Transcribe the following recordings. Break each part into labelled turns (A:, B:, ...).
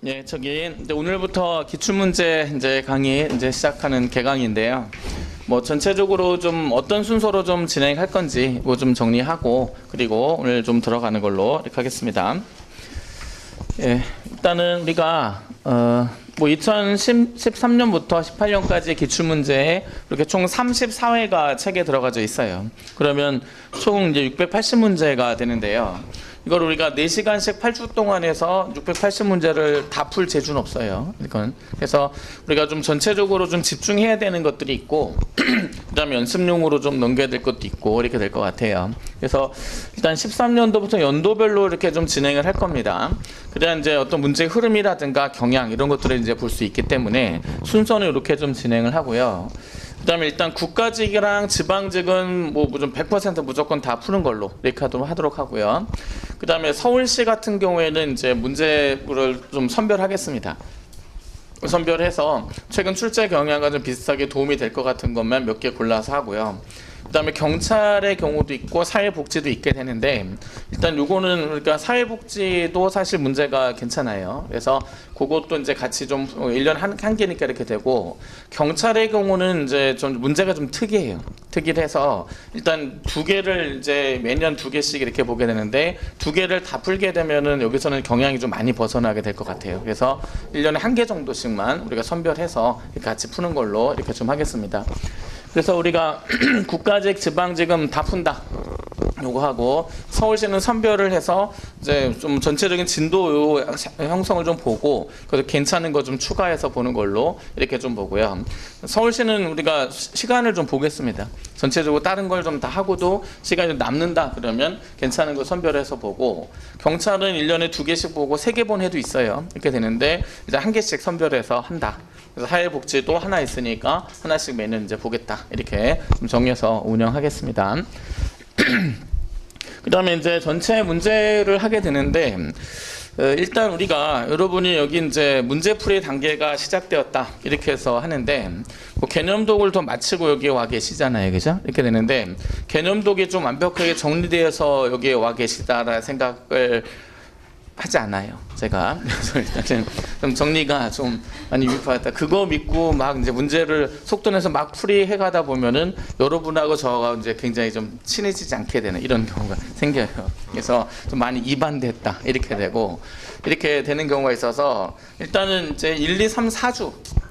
A: 예, 저기 이제 오늘부터 기출문제 이제 강의 이제 시작하는 개강인데요. 뭐 전체적으로 좀 어떤 순서로 좀 진행할 건지 뭐 좀 정리하고 그리고 오늘 좀 들어가는 걸로 이렇게 하겠습니다. 예, 일단은 우리가 뭐 2013년부터 18년까지 기출문제에 이렇게 총 34회가 책에 들어가져 있어요. 그러면 총 이제 680문제가 되는데요. 이걸 우리가 4시간씩 8주 동안 해서 680문제를 다 풀 재주는 없어요. 그래서 우리가 좀 전체적으로 좀 집중해야 되는 것들이 있고 그다음에 연습용으로 좀 넘겨야 될 것도 있고 이렇게 될 것 같아요. 그래서 일단 13년도부터 연도별로 이렇게 좀 진행을 할 겁니다. 그래야 이제 어떤 문제의 흐름이라든가 경향 이런 것들을 이제 볼 수 있기 때문에 순서는 이렇게 좀 진행을 하고요. 그다음에 일단 국가직이랑 지방직은 뭐 좀 100% 무조건 다 푸는 걸로 이렇게 하도록 하고요. 그다음에 서울시 같은 경우에는 이제 문제를 좀 선별하겠습니다. 선별해서 최근 출제 경향과 좀 비슷하게 도움이 될 것 같은 것만 몇 개 골라서 하고요. 그다음에 경찰의 경우도 있고 사회복지도 있게 되는데 일단 요거는 그러니까 사회복지도 사실 문제가 괜찮아요. 그래서 그것도 이제 같이 좀 1년에 한 개니까 이렇게 되고 경찰의 경우는 이제 좀 문제가 좀 특이해요. 특이해서 일단 두 개를 이제 매년 두 개씩 이렇게 보게 되는데 두 개를 다 풀게 되면은 여기서는 경향이 좀 많이 벗어나게 될 것 같아요. 그래서 1년에 한 개 정도씩만 우리가 선별해서 같이 푸는 걸로 이렇게 좀 하겠습니다. 그래서 우리가 국가직, 지방직은 다 푼다. 요거 하고 서울시는 선별을 해서 이제 좀 전체적인 진도 형성을 좀 보고 그래서 괜찮은 거 좀 추가해서 보는 걸로 이렇게 좀 보고요. 서울시는 우리가 시간을 좀 보겠습니다. 전체적으로 다른 걸 좀 다 하고도 시간이 좀 남는다 그러면 괜찮은 거 선별해서 보고 경찰은 1년에 2개씩 보고 3개 본 해도 있어요. 이렇게 되는데 이제 1개씩 선별해서 한다. 그래서 사회복지도 하나 있으니까 하나씩 매년 이제 보겠다. 이렇게 좀 정해서 운영하겠습니다. 그 다음에 이제 전체 문제를 하게 되는데 일단 우리가 여러분이 여기 이제 문제풀이 단계가 시작되었다 이렇게 해서 하는데 뭐 개념독을 더 마치고 여기에 와 계시잖아요, 그죠? 이렇게 되는데 개념독이 좀 완벽하게 정리되어서 여기에 와 계시다라는 생각을 하지 않아요. 제가 그래서 일단은 좀 정리가 좀 많이 유익하다. 그거 믿고 막 이제 문제를 속도내서 막 풀이해 가다 보면은 여러분하고 저가 이제 굉장히 좀 친해지지 않게 되는 이런 경우가 생겨요. 그래서 좀 많이 이반됐다 이렇게 되고 이렇게 되는 경우가 있어서 일단은 이제 1, 2, 3,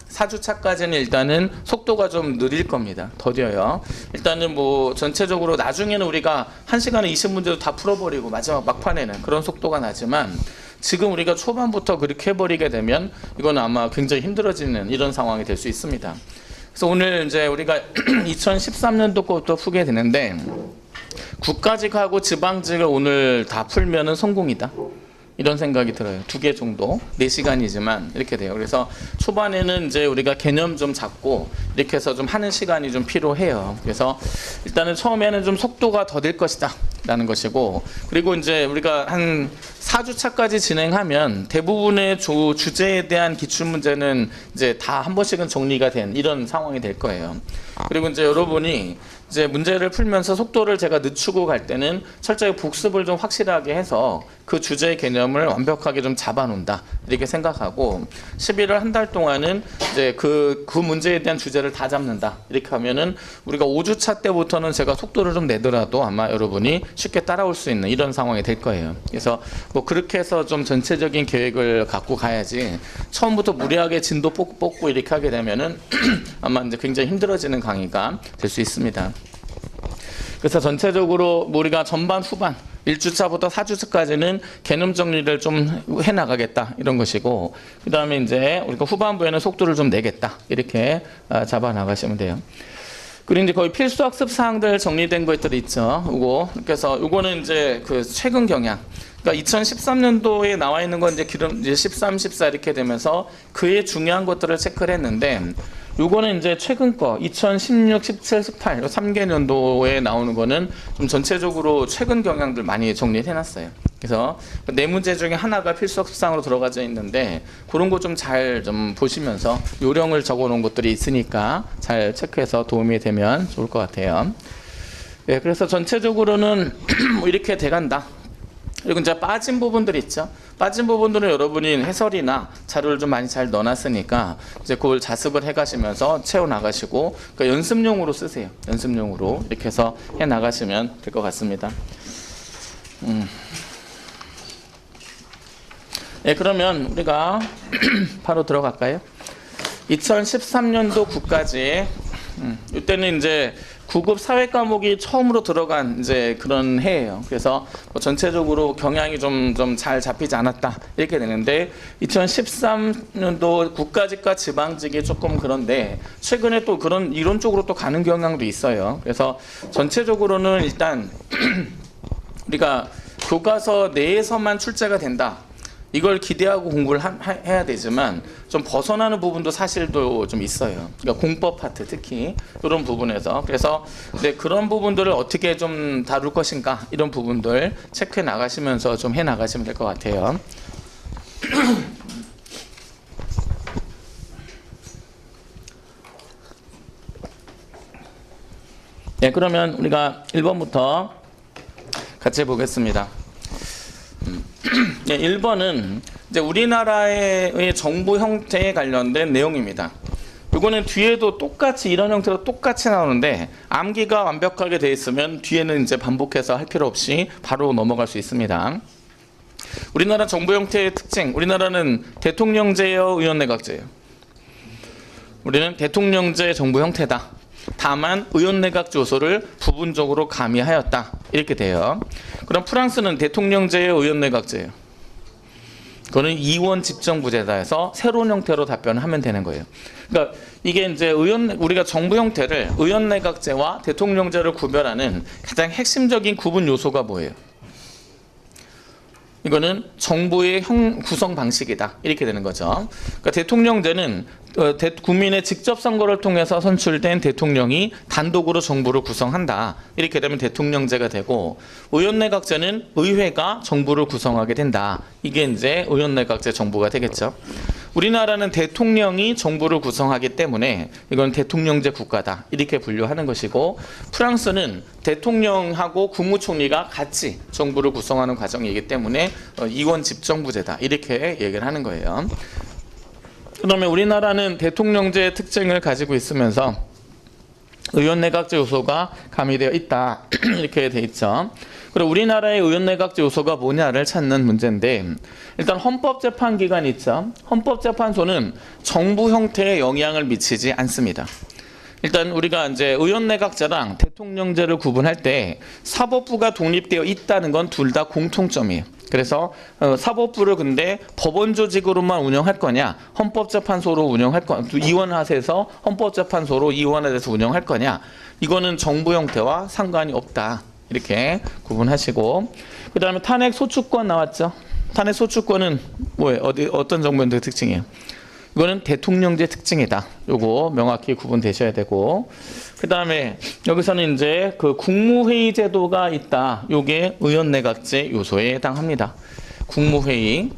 A: 4주차까지는 일단은 속도가 좀 느릴 겁니다. 더뎌요. 일단은 뭐 전체적으로 나중에는 우리가 1시간에 20문제도 다 풀어버리고 마지막 막판에는 그런 속도가 나지만 지금 우리가 초반부터 그렇게 해버리게 되면 이건 아마 굉장히 힘들어지는 이런 상황이 될 수 있습니다. 그래서 오늘 이제 우리가 2013년도 것부터 푸게 되는데 국가직하고 지방직을 오늘 다 풀면은 성공이다. 이런 생각이 들어요. 2개 정도, 4시간이지만 이렇게 돼요. 그래서 초반에는 이제 우리가 개념 좀 잡고 이렇게 해서 좀 하는 시간이 좀 필요해요. 그래서 일단은 처음에는 좀 속도가 더딜 것이다 라는 것이고 그리고 이제 우리가 한 4주차까지 진행하면 대부분의 주제에 대한 기출문제는 이제 다 한 번씩은 정리가 된 이런 상황이 될 거예요. 그리고 이제 여러분이 이제 문제를 풀면서 속도를 제가 늦추고 갈 때는 철저히 복습을 좀 확실하게 해서 그 주제의 개념을 완벽하게 좀 잡아놓는다 이렇게 생각하고 11월 한 달 동안은 이제 그 문제에 대한 주제를 다 잡는다 이렇게 하면은 우리가 5주차 때부터는 제가 속도를 좀 내더라도 아마 여러분이 쉽게 따라올 수 있는 이런 상황이 될 거예요. 그래서 뭐 그렇게 해서 좀 전체적인 계획을 갖고 가야지 처음부터 무리하게 진도 뽑고 이렇게 하게 되면은 아마 이제 굉장히 힘들어지는 강의가 될 수 있습니다. 그래서 전체적으로 우리가 전반 후반 1주차부터 4주차까지는 개념 정리를 좀 해나가겠다 이런 것이고 그 다음에 이제 우리가 후반부에는 속도를 좀 내겠다 이렇게 잡아 나가시면 돼요. 그리고 이제 거의 필수 학습 사항들 정리된 것들이 있죠. 그래서 요거는 이제 그 최근 경향. 그러니까 2013년도에 나와 있는 건 이제 13, 14 이렇게 되면서 그의 중요한 것들을 체크를 했는데 요거는 이제 최근 거 2016, 17, 18 3개년도에 나오는 거는 좀 전체적으로 최근 경향들 많이 정리해 놨어요. 그래서 네 문제 중에 하나가 필수 학습사항으로 들어가져 있는데 그런 거 좀 잘 좀 보시면서 요령을 적어 놓은 것들이 있으니까 잘 체크해서 도움이 되면 좋을 것 같아요. 네, 그래서 전체적으로는 이렇게 돼간다. 그리고 이제 빠진 부분들이 있죠. 빠진 부분들은 여러분이 해설이나 자료를 좀 많이 잘 넣어놨으니까 이제 그걸 자습을 해가시면서 채워 나가시고 그러니까 연습용으로 쓰세요. 연습용으로 이렇게 해서 해 나가시면 될 것 같습니다. 네, 그러면 우리가 바로 들어갈까요? 2013년도 9까지 이때는 이제 9급 사회 과목이 처음으로 들어간 이제 그런 해예요. 그래서 뭐 전체적으로 경향이 좀 잘 잡히지 않았다 이렇게 되는데 2013년도 국가직과 지방직이 조금 그런데 최근에 또 그런 이론 쪽으로 또 가는 경향도 있어요. 그래서 전체적으로는 일단 우리가 교과서 내에서만 출제가 된다. 이걸 기대하고 공부를 해야 되지만 좀 벗어나는 부분도 사실도 좀 있어요. 그러니까 공법 파트 특히 이런 부분에서 그래서 네, 그런 부분들을 어떻게 좀 다룰 것인가 이런 부분들 체크해 나가시면서 좀 해 나가시면 될 것 같아요. 네, 그러면 우리가 1번부터 같이 보겠습니다. 1번은 이제 우리나라의 정부 형태에 관련된 내용입니다. 이거는 뒤에도 똑같이 이런 형태로 똑같이 나오는데 암기가 완벽하게 되어 있으면 뒤에는 이제 반복해서 할 필요 없이 바로 넘어갈 수 있습니다. 우리나라 정부 형태의 특징, 우리나라는 대통령제요, 의원내각제예요. 우리는 대통령제 정부 형태다. 다만 의원내각제 요소를 부분적으로 가미하였다. 이렇게 돼요. 그럼 프랑스는 대통령제의 의원내각제예요. 그거는 이원 집정부제다 해서 새로운 형태로 답변을 하면 되는 거예요. 그러니까 이게 이제 우리가 정부 형태를 의원내각제와 대통령제를 구별하는 가장 핵심적인 구분 요소가 뭐예요? 이거는 정부의 구성 방식이다. 이렇게 되는 거죠. 그러니까 대통령제는 국민의 직접 선거를 통해서 선출된 대통령이 단독으로 정부를 구성한다. 이렇게 되면 대통령제가 되고 의원내각제는 의회가 정부를 구성하게 된다. 이게 이제 의원내각제 정부가 되겠죠. 우리나라는 대통령이 정부를 구성하기 때문에 이건 대통령제 국가다. 이렇게 분류하는 것이고 프랑스는 대통령하고 국무총리가 같이 정부를 구성하는 과정이기 때문에 이원 집정부제다. 이렇게 얘기를 하는 거예요. 그다음에 우리나라는 대통령제의 특징을 가지고 있으면서 의원내각제 요소가 가미되어 있다. 이렇게 돼 있죠. 그리고 우리나라의 의원내각제 요소가 뭐냐를 찾는 문제인데 일단 헌법재판기관 있죠. 헌법재판소는 정부 형태에 영향을 미치지 않습니다. 일단 우리가 이제 의원내각제랑 대통령제를 구분할 때 사법부가 독립되어 있다는 건 둘 다 공통점이에요. 그래서 사법부를 근데 법원 조직으로만 운영할 거냐, 헌법재판소로 운영할 거냐, 이원화해서 헌법재판소로 이원화돼서 운영할 거냐, 이거는 정부 형태와 상관이 없다. 이렇게 구분하시고 그 다음에 탄핵 소추권 나왔죠. 탄핵 소추권은 뭐예요? 어떤 정부의 특징이에요? 이거는 대통령제 특징이다. 요거 명확히 구분되셔야 되고 그 다음에 여기서는 이제 그 국무회의 제도가 있다. 요게 의원내각제 요소에 해당합니다. 국무회의.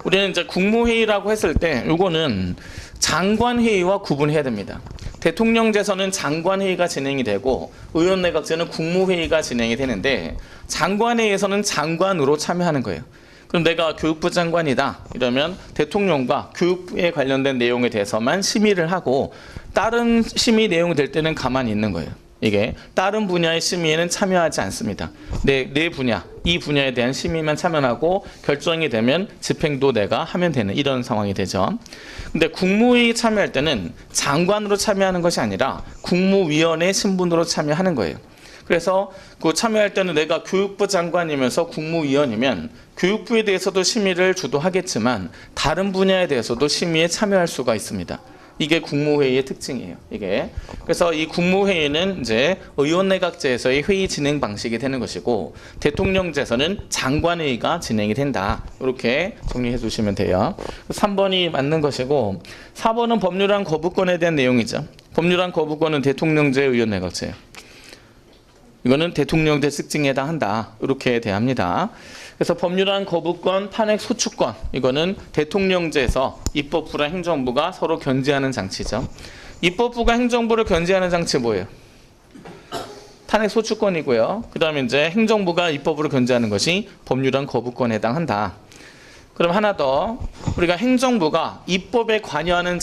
A: 우리는 이제 국무회의라고 했을 때 요거는 장관회의와 구분해야 됩니다. 대통령제에서는 장관회의가 진행이 되고 의원내각제는 국무회의가 진행이 되는데 장관회의에서는 장관으로 참여하는 거예요. 그럼 내가 교육부 장관이다 이러면 대통령과 교육에 관련된 내용에 대해서만 심의를 하고 다른 심의 내용이 될 때는 가만히 있는 거예요. 이게 다른 분야의 심의에는 참여하지 않습니다. 내 분야, 이 분야에 대한 심의만 참여하고 결정이 되면 집행도 내가 하면 되는 이런 상황이 되죠. 근데 국무회의 참여할 때는 장관으로 참여하는 것이 아니라 국무위원회 신분으로 참여하는 거예요. 그래서 그 참여할 때는 내가 교육부 장관이면서 국무위원이면 교육부에 대해서도 심의를 주도하겠지만 다른 분야에 대해서도 심의에 참여할 수가 있습니다. 이게 국무회의의 특징이에요. 이게 그래서 이 국무회의는 이제 의원내각제에서의 회의 진행 방식이 되는 것이고 대통령제에서는 장관회의가 진행이 된다. 이렇게 정리해 주시면 돼요. 3번이 맞는 것이고 4번은 법률안 거부권에 대한 내용이죠. 법률안 거부권은 대통령제 의원내각제예요. 이거는 대통령제 특징에 해당한다. 이렇게 대합니다. 그래서 법률안 거부권, 탄핵 소추권 이거는 대통령제에서 입법부랑 행정부가 서로 견제하는 장치죠. 입법부가 행정부를 견제하는 장치 뭐예요? 탄핵 소추권이고요. 그 다음에 이제 행정부가 입법부를 견제하는 것이 법률안 거부권에 해당한다. 그럼 하나 더, 우리가 행정부가 입법에 관여하는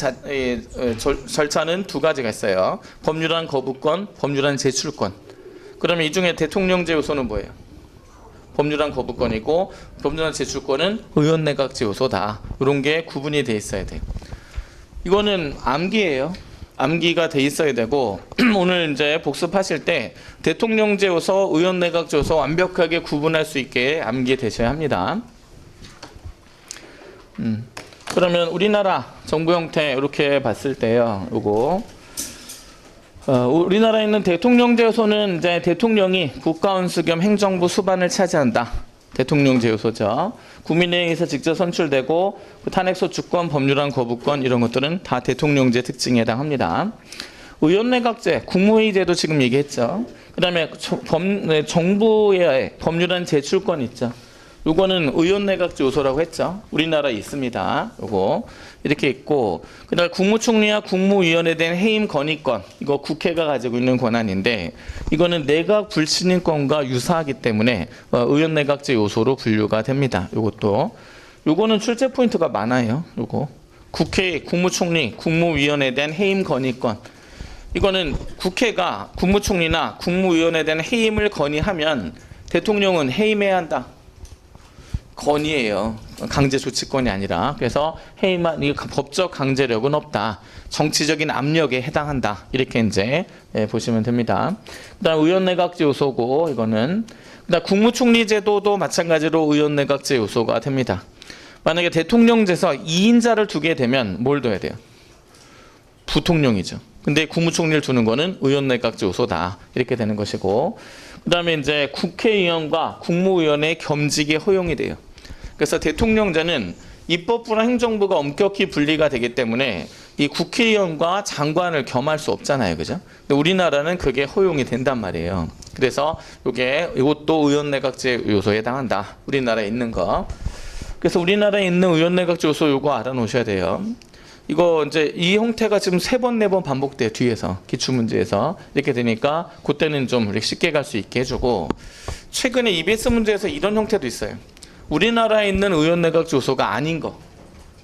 A: 절차는 두 가지가 있어요. 법률안 거부권, 법률안 제출권. 그러면 이 중에 대통령제 요소는 뭐예요? 법률안 거부권이고 법률안 제출권은 의원 내각제 요소다. 이런 게 구분이 돼 있어야 돼요. 이거는 암기예요. 암기가 돼 있어야 되고 오늘 이제 복습하실 때 대통령제 요소, 의원 내각제 요소 완벽하게 구분할 수 있게 암기되셔야 합니다. 그러면 우리나라 정부 형태 이렇게 봤을 때요. 요거 우리나라에 있는 대통령제 요소는 이제 대통령이 국가원수 겸 행정부 수반을 차지한다. 대통령제 요소죠. 국민에 의해서 직접 선출되고 탄핵소 주권, 법률안 거부권 이런 것들은 다 대통령제 특징에 해당합니다. 의원 내각제, 국무회의제도 지금 얘기했죠. 그다음에 정부의 법률안 제출권 있죠. 요거는 의원 내각제 요소라고 했죠. 우리나라에 있습니다. 요거 이렇게 있고, 그다음에 국무총리와 국무위원에 대한 해임 건의권, 이거 국회가 가지고 있는 권한인데 이거는 내각 불신임권과 유사하기 때문에 의원 내각제 요소로 분류가 됩니다. 요거는 출제 포인트가 많아요. 요거 국회, 국무총리, 국무위원에 대한 해임 건의권. 이거는 국회가 국무총리나 국무위원에 대한 해임을 건의하면 대통령은 해임해야 한다. 건의예요. 강제 조치권이 아니라. 그래서 해임한 이 법적 강제력은 없다. 정치적인 압력에 해당한다. 이렇게 이제 보시면 됩니다. 그다음 의원 내각제 요소고 이거는 그다음 국무총리 제도도 마찬가지로 의원 내각제 요소가 됩니다. 만약에 대통령제에서 2인자를 두게 되면 뭘 둬야 돼요? 부통령이죠. 근데 국무총리를 두는 거는 의원 내각제 요소다. 이렇게 되는 것이고, 그다음에 이제 국회의원과 국무위원의 겸직이 허용이 돼요. 그래서 대통령제는 입법부랑 행정부가 엄격히 분리가 되기 때문에 이 국회의원과 장관을 겸할 수 없잖아요, 그죠? 근데 우리나라는 그게 허용이 된단 말이에요. 그래서 이것도 의원 내각제 요소에 해당한다. 우리나라에 있는 거. 그래서 우리나라에 있는 의원 내각제 요소 요거 알아놓으셔야 돼요. 이거 이제 이 형태가 지금 3번, 4번 반복돼요. 뒤에서 기출문제에서 이렇게 되니까 그때는 좀 우리 쉽게 갈 수 있게 해주고, 최근에 EBS 문제에서 이런 형태도 있어요. 우리나라에 있는 의원 내각제 요소가 아닌 거,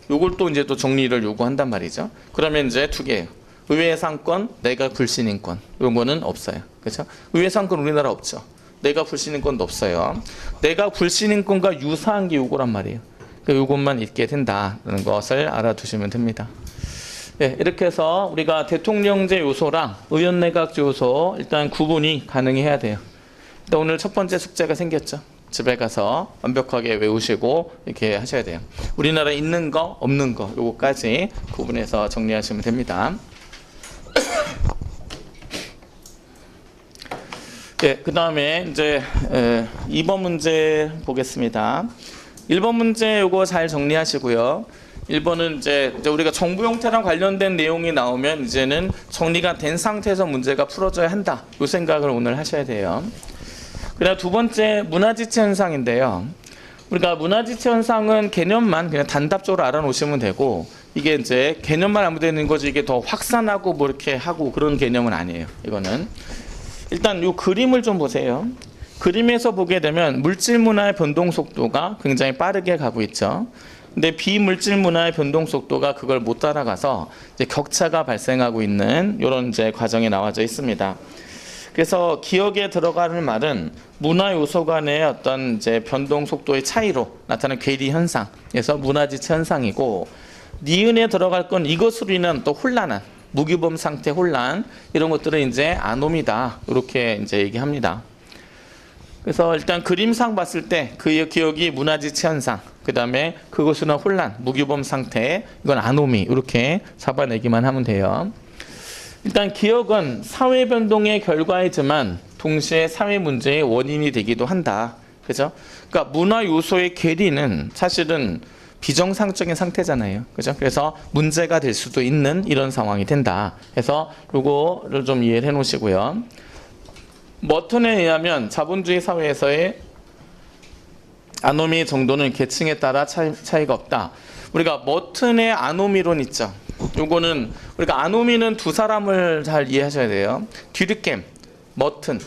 A: 요걸 또 이제 또 정리를 요구한단 말이죠. 그러면 이제 두 개예요. 의회상권, 내각 불신임권. 요거는 없어요. 그렇죠? 의회상권 우리나라 없죠. 내각 불신임권도 없어요. 내각 불신임권과 유사한 게 요거란 말이에요. 요것만 있게 된다는 것을 알아두시면 됩니다. 네, 이렇게 해서 우리가 대통령제 요소랑 의원 내각제 요소 일단 구분이 가능해야 돼요. 일단 오늘 첫 번째 숙제가 생겼죠. 집에 가서 완벽하게 외우시고 이렇게 하셔야 돼요. 우리나라에 있는 거, 없는 거 요거까지 구분해서 정리하시면 됩니다. 네, 그 다음에 이제 2번 문제 보겠습니다. 1번 문제 요거 잘 정리하시고요. 1번은 이제 우리가 정부 형태랑 관련된 내용이 나오면 이제는 정리가 된 상태에서 문제가 풀어져야 한다. 요 생각을 오늘 하셔야 돼요. 그다음 두 번째 문화지체 현상인데요. 우리가 문화지체 현상은 개념만 그냥 단답적으로 알아놓으시면 되고, 이게 이제 개념만 알아두는 거지 이게 더 확산하고 뭐 이렇게 하고 그런 개념은 아니에요. 이거는 일단 요 그림을 좀 보세요. 그림에서 보게 되면 물질 문화의 변동 속도가 굉장히 빠르게 가고 있죠. 근데 비물질 문화의 변동 속도가 그걸 못 따라가서 이제 격차가 발생하고 있는 이런 이제 과정이 나와져 있습니다. 그래서 기억에 들어가는 말은 문화 요소 간의 어떤 이제 변동 속도의 차이로 나타나는 괴리 현상에서 문화지체 현상이고, 니은에 들어갈 건 이것으로 인한 또 혼란한 무규범 상태 혼란, 이런 것들은 이제 아놈이다. 이렇게 이제 얘기합니다. 그래서 일단 그림상 봤을 때 그 기억이 문화지체 현상, 그 다음에 그것으로 인한 혼란, 무규범 상태, 이건 아노미, 이렇게 잡아내기만 하면 돼요. 일단 기억은 사회 변동의 결과이지만 동시에 사회 문제의 원인이 되기도 한다. 그죠? 그러니까 문화 요소의 괴리는 사실은 비정상적인 상태잖아요. 그죠? 그래서 문제가 될 수도 있는 이런 상황이 된다. 그래서 요거를 좀 이해를 해 놓으시고요. 머튼에 의하면 자본주의 사회에서의 아노미 정도는 계층에 따라 차이가 없다. 우리가 머튼의 아노미론 있죠. 요거는 우리가 아노미는 두 사람을 잘 이해하셔야 돼요. 듀르켐, 머튼.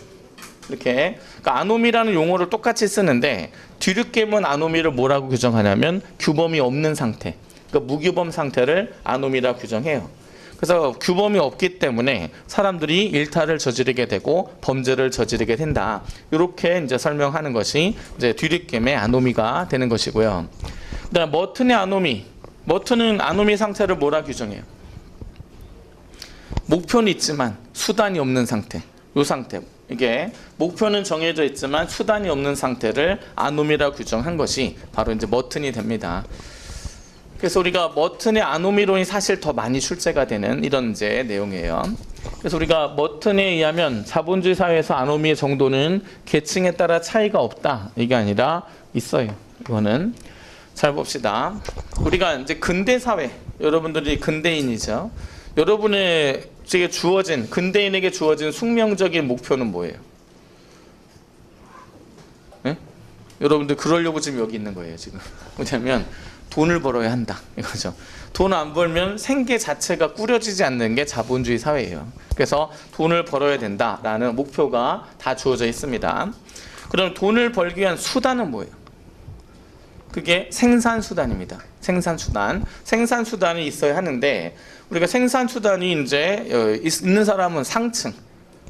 A: 이렇게. 그러니까 아노미라는 용어를 똑같이 쓰는데 뒤늦게면 아노미를 뭐라고 규정하냐면 규범이 없는 상태. 그러니까 무규범 상태를 아노미라 규정해요. 그래서 규범이 없기 때문에 사람들이 일탈을 저지르게 되고 범죄를 저지르게 된다. 이렇게 이제 설명하는 것이 이제 뒤늦게의 아노미가 되는 것이고요. 그다음 머튼의 아노미. 머튼은 아노미 상태를 뭐라 규정해요? 목표는 있지만 수단이 없는 상태. 이 상태. 이게 목표는 정해져 있지만 수단이 없는 상태를 아노미라 규정한 것이 바로 이제 머튼이 됩니다. 그래서 우리가 머튼의 아노미론이 사실 더 많이 출제가 되는 이런 이제 내용이에요. 그래서 우리가 머튼에 의하면 자본주의 사회에서 아노미의 정도는 계층에 따라 차이가 없다. 이게 아니라 있어요. 이거는 잘 봅시다. 우리가 이제 근대 사회, 여러분들이 근대인이죠. 여러분에게 주어진 근대인에게 주어진 숙명적인 목표는 뭐예요? 네? 여러분들 그러려고 지금 여기 있는 거예요. 지금 뭐냐면 돈을 벌어야 한다 이거죠. 돈 안 벌면 생계 자체가 꾸려지지 않는 게 자본주의 사회예요. 그래서 돈을 벌어야 된다라는 목표가 다 주어져 있습니다. 그럼 돈을 벌기 위한 수단은 뭐예요? 그게 생산수단입니다. 생산수단이 있어야 하는데 우리가 생산수단이 이제 있는 사람은 상층.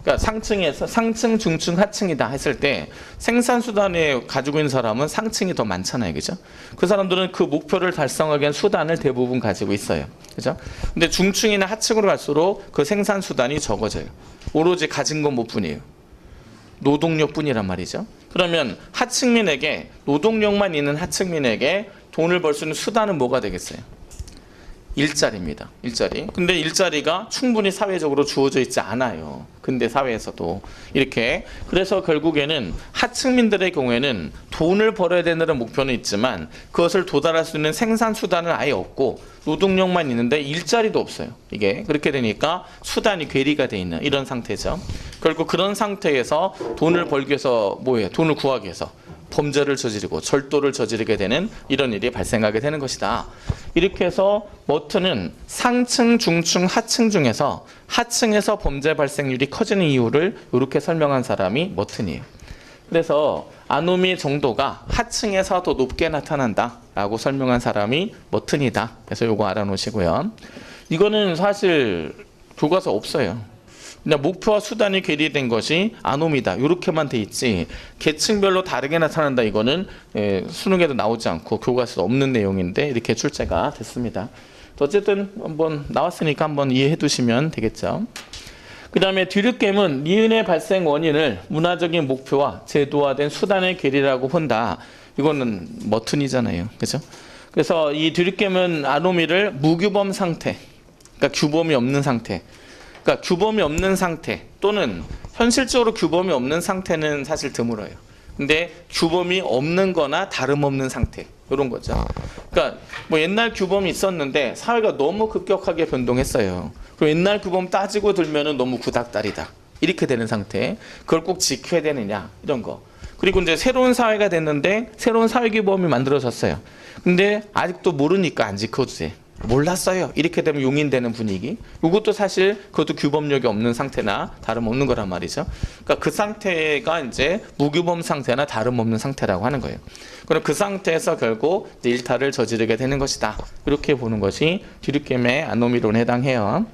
A: 그러니까 상층에서 상층, 중층, 하층이다 했을 때 생산수단에 가지고 있는 사람은 상층이 더 많잖아요. 그죠? 그 사람들은 그 목표를 달성하기 위한 수단을 대부분 가지고 있어요. 그죠? 근데 중층이나 하층으로 갈수록 그 생산수단이 적어져요. 오로지 가진 건 뭐뿐이에요? 노동력뿐이란 말이죠. 그러면 하층민에게 노동력만 있는 하층민에게 돈을 벌 수 있는 수단은 뭐가 되겠어요? 일자리입니다. 일자리. 근데 일자리가 충분히 사회적으로 주어져 있지 않아요. 근대 사회에서도 이렇게. 그래서 결국에는 하층민들의 경우에는 돈을 벌어야 되는 목표는 있지만 그것을 도달할 수 있는 생산 수단은 아예 없고 노동력만 있는데 일자리도 없어요. 이게 그렇게 되니까 수단이 괴리가 돼 있는 이런 상태죠. 결국 그런 상태에서 돈을 벌기 위해서 뭐예요? 돈을 구하기 위해서 범죄를 저지르고 절도를 저지르게 되는 이런 일이 발생하게 되는 것이다. 이렇게 해서 머튼은 상층, 중층, 하층 중에서 하층에서 범죄 발생률이 커지는 이유를 이렇게 설명한 사람이 머튼이에요. 그래서 아노미의 정도가 하층에서 더 높게 나타난다라고 설명한 사람이 머튼이다. 그래서 이거 알아놓으시고요. 이거는 사실 교과서 없어요. 그냥 목표와 수단이 괴리된 것이 아노미다. 이렇게만 돼 있지 계층별로 다르게 나타난다. 이거는 수능에도 나오지 않고 교과서에 없는 내용인데 이렇게 출제가 됐습니다. 어쨌든 한번 나왔으니까 한번 이해해 두시면 되겠죠. 그 다음에 뒤늦게임은 니은의 발생 원인을 문화적인 목표와 제도화된 수단의 괴리라고 본다. 이거는 머튼이잖아요. 그죠? 그래서 이 뒤늦게임은 아노미를 무규범 상태, 그러니까 규범이 없는 상태, 그러니까 규범이 없는 상태 또는 현실적으로 규범이 없는 상태는 사실 드물어요. 근데 규범이 없는 거나 다름없는 상태 이런 거죠. 그러니까 뭐 옛날 규범이 있었는데 사회가 너무 급격하게 변동했어요. 그럼 옛날 규범 따지고 들면은 너무 구닥다리다. 이렇게 되는 상태. 그걸 꼭 지켜야 되느냐 이런 거. 그리고 이제 새로운 사회가 됐는데 새로운 사회 규범이 만들어졌어요. 근데 아직도 모르니까 안 지켜도 돼. 몰랐어요. 이렇게 되면 용인되는 분위기. 이것도 사실 그것도 규범력이 없는 상태나 다름없는 거란 말이죠. 그러니까 그 상태가 이제 무규범 상태나 다름없는 상태라고 하는 거예요. 그럼 그 상태에서 결국 일탈을 저지르게 되는 것이다. 이렇게 보는 것이 뒤늦게임의 아노미론에 해당해요.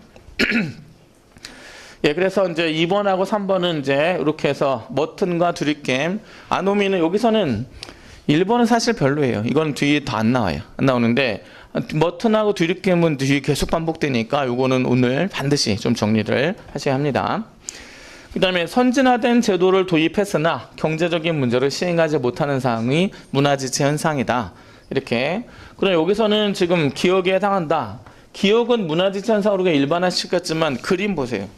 A: 예, 그래서 이제 2번하고 3번은 이제 이렇게 해서 머튼과 뒤늦게임, 아노미는 여기서는 1번은 사실 별로예요. 이건 뒤에 더 안 나와요. 안 나오는데 머튼하고 뒤늦게임은 뒤에 계속 반복되니까 이거는 오늘 반드시 좀 정리를 하셔야 합니다. 그 다음에 선진화된 제도를 도입했으나 경제적인 문제를 시행하지 못하는 사항이 문화지체 현상이다. 이렇게. 그럼 여기서는 지금 기억에 해당한다. 기억은 문화지체 현상으로 일반화시켰지만 그림 보세요.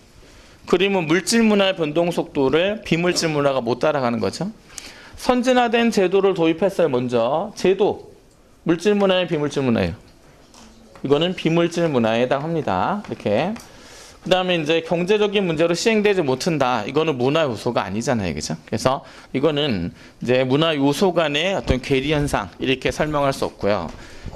A: 그림은 물질 문화의 변동 속도를 비물질 문화가 못 따라가는 거죠. 선진화된 제도를 도입했어요. 먼저 제도, 물질 문화의 비물질 문화예요. 이거는 비물질 문화에 해당합니다. 이렇게. 그 다음에 이제 경제적인 문제로 시행되지 못한다. 이거는 문화 요소가 아니잖아요. 그죠? 그래서 이거는 이제 문화 요소 간의 어떤 괴리 현상 이렇게 설명할 수 없고요.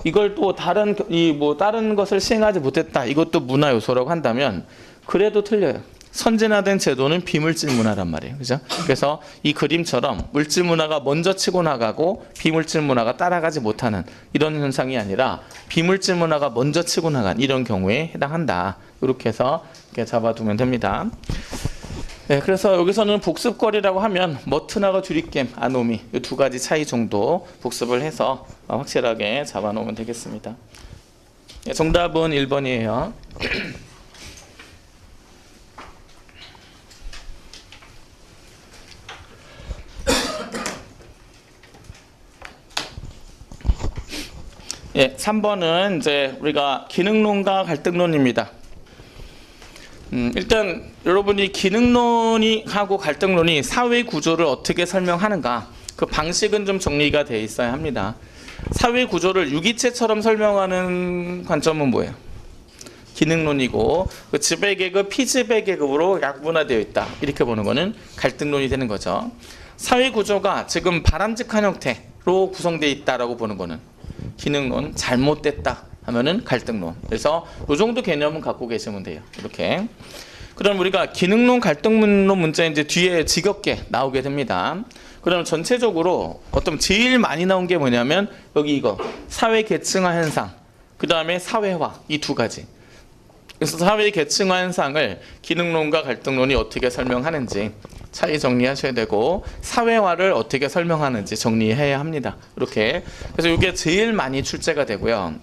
A: 이걸 또 다른 것을 시행하지 못했다. 이것도 문화 요소라고 한다면 그래도 틀려요. 선진화된 제도는 비물질 문화란 말이에요. 그죠? 그래서 이 그림처럼 물질 문화가 먼저 치고 나가고 비물질 문화가 따라가지 못하는 이런 현상이 아니라 비물질 문화가 먼저 치고 나간 이런 경우에 해당한다. 이렇게 해서 이렇게 잡아두면 됩니다. 네, 그래서 여기서는 복습거리라고 하면 머트나가 주립겜, 아노미 이 두 가지 차이 정도 복습을 해서 확실하게 잡아놓으면 되겠습니다. 네, 정답은 1번이에요. 예, 3번은 이제 우리가 기능론과 갈등론입니다. 일단 여러분이 기능론이 하고 갈등론이 사회 구조를 어떻게 설명하는가 그 방식은 좀 정리가 돼 있어야 합니다. 사회 구조를 유기체처럼 설명하는 관점은 뭐예요? 기능론이고 그 지배계급, 피지배계급으로 약분화되어 있다. 이렇게 보는 거는 갈등론이 되는 거죠. 사회 구조가 지금 바람직한 형태로 구성되어 있다라고 보는 거는 기능론, 잘못됐다 하면은 갈등론. 그래서 이 정도 개념은 갖고 계시면 돼요. 이렇게. 그럼 우리가 기능론, 갈등론 문제 이제 뒤에 지겹게 나오게 됩니다. 그럼 전체적으로 어떤 제일 많이 나온 게 뭐냐면 여기 이거 사회 계층화 현상, 그 다음에 사회화 이 두 가지. 그래서 사회 계층화 현상을 기능론과 갈등론이 어떻게 설명하는지 차이 정리하셔야 되고 사회화를 어떻게 설명하는지 정리해야 합니다. 이렇게. 그래서 이게 제일 많이 출제가 되고요.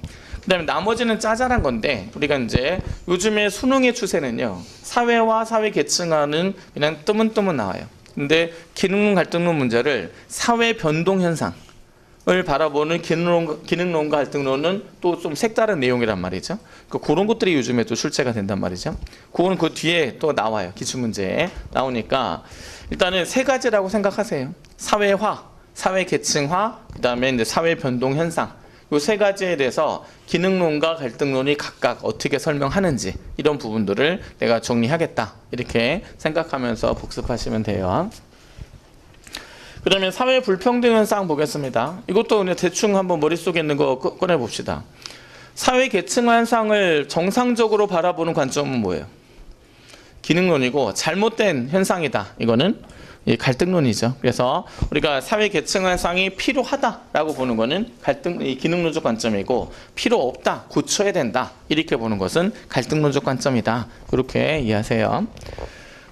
A: 그다음에 나머지는 짜잘한 건데 우리가 이제 요즘에 수능의 추세는요. 사회화, 사회 계층화는 그냥 뜨문뜨문 나와요. 근데 기능론, 갈등론 문제를 사회 변동 현상을 바라보는 기능론과 갈등론은 또 좀 색다른 내용이란 말이죠. 그런 것들이 요즘에 또 출제가 된단 말이죠. 그거는 그 뒤에 또 나와요. 기출문제에 나오니까 일단은 세 가지라고 생각하세요. 사회화, 사회 계층화, 그다음에 이제 사회 변동 현상. 이 세 가지에 대해서 기능론과 갈등론이 각각 어떻게 설명하는지 이런 부분들을 내가 정리하겠다. 이렇게 생각하면서 복습하시면 돼요. 그러면 사회 불평등 현상 보겠습니다. 이것도 그냥 대충 한번 머릿속에 있는 거 꺼내 봅시다. 사회 계층화 현상을 정상적으로 바라보는 관점은 뭐예요? 기능론이고 잘못된 현상이다. 이거는 갈등론이죠. 그래서 우리가 사회 계층화 현상이 필요하다라고 보는 거는 기능론적 관점이고 필요 없다, 고쳐야 된다 이렇게 보는 것은 갈등론적 관점이다. 이렇게 이해하세요.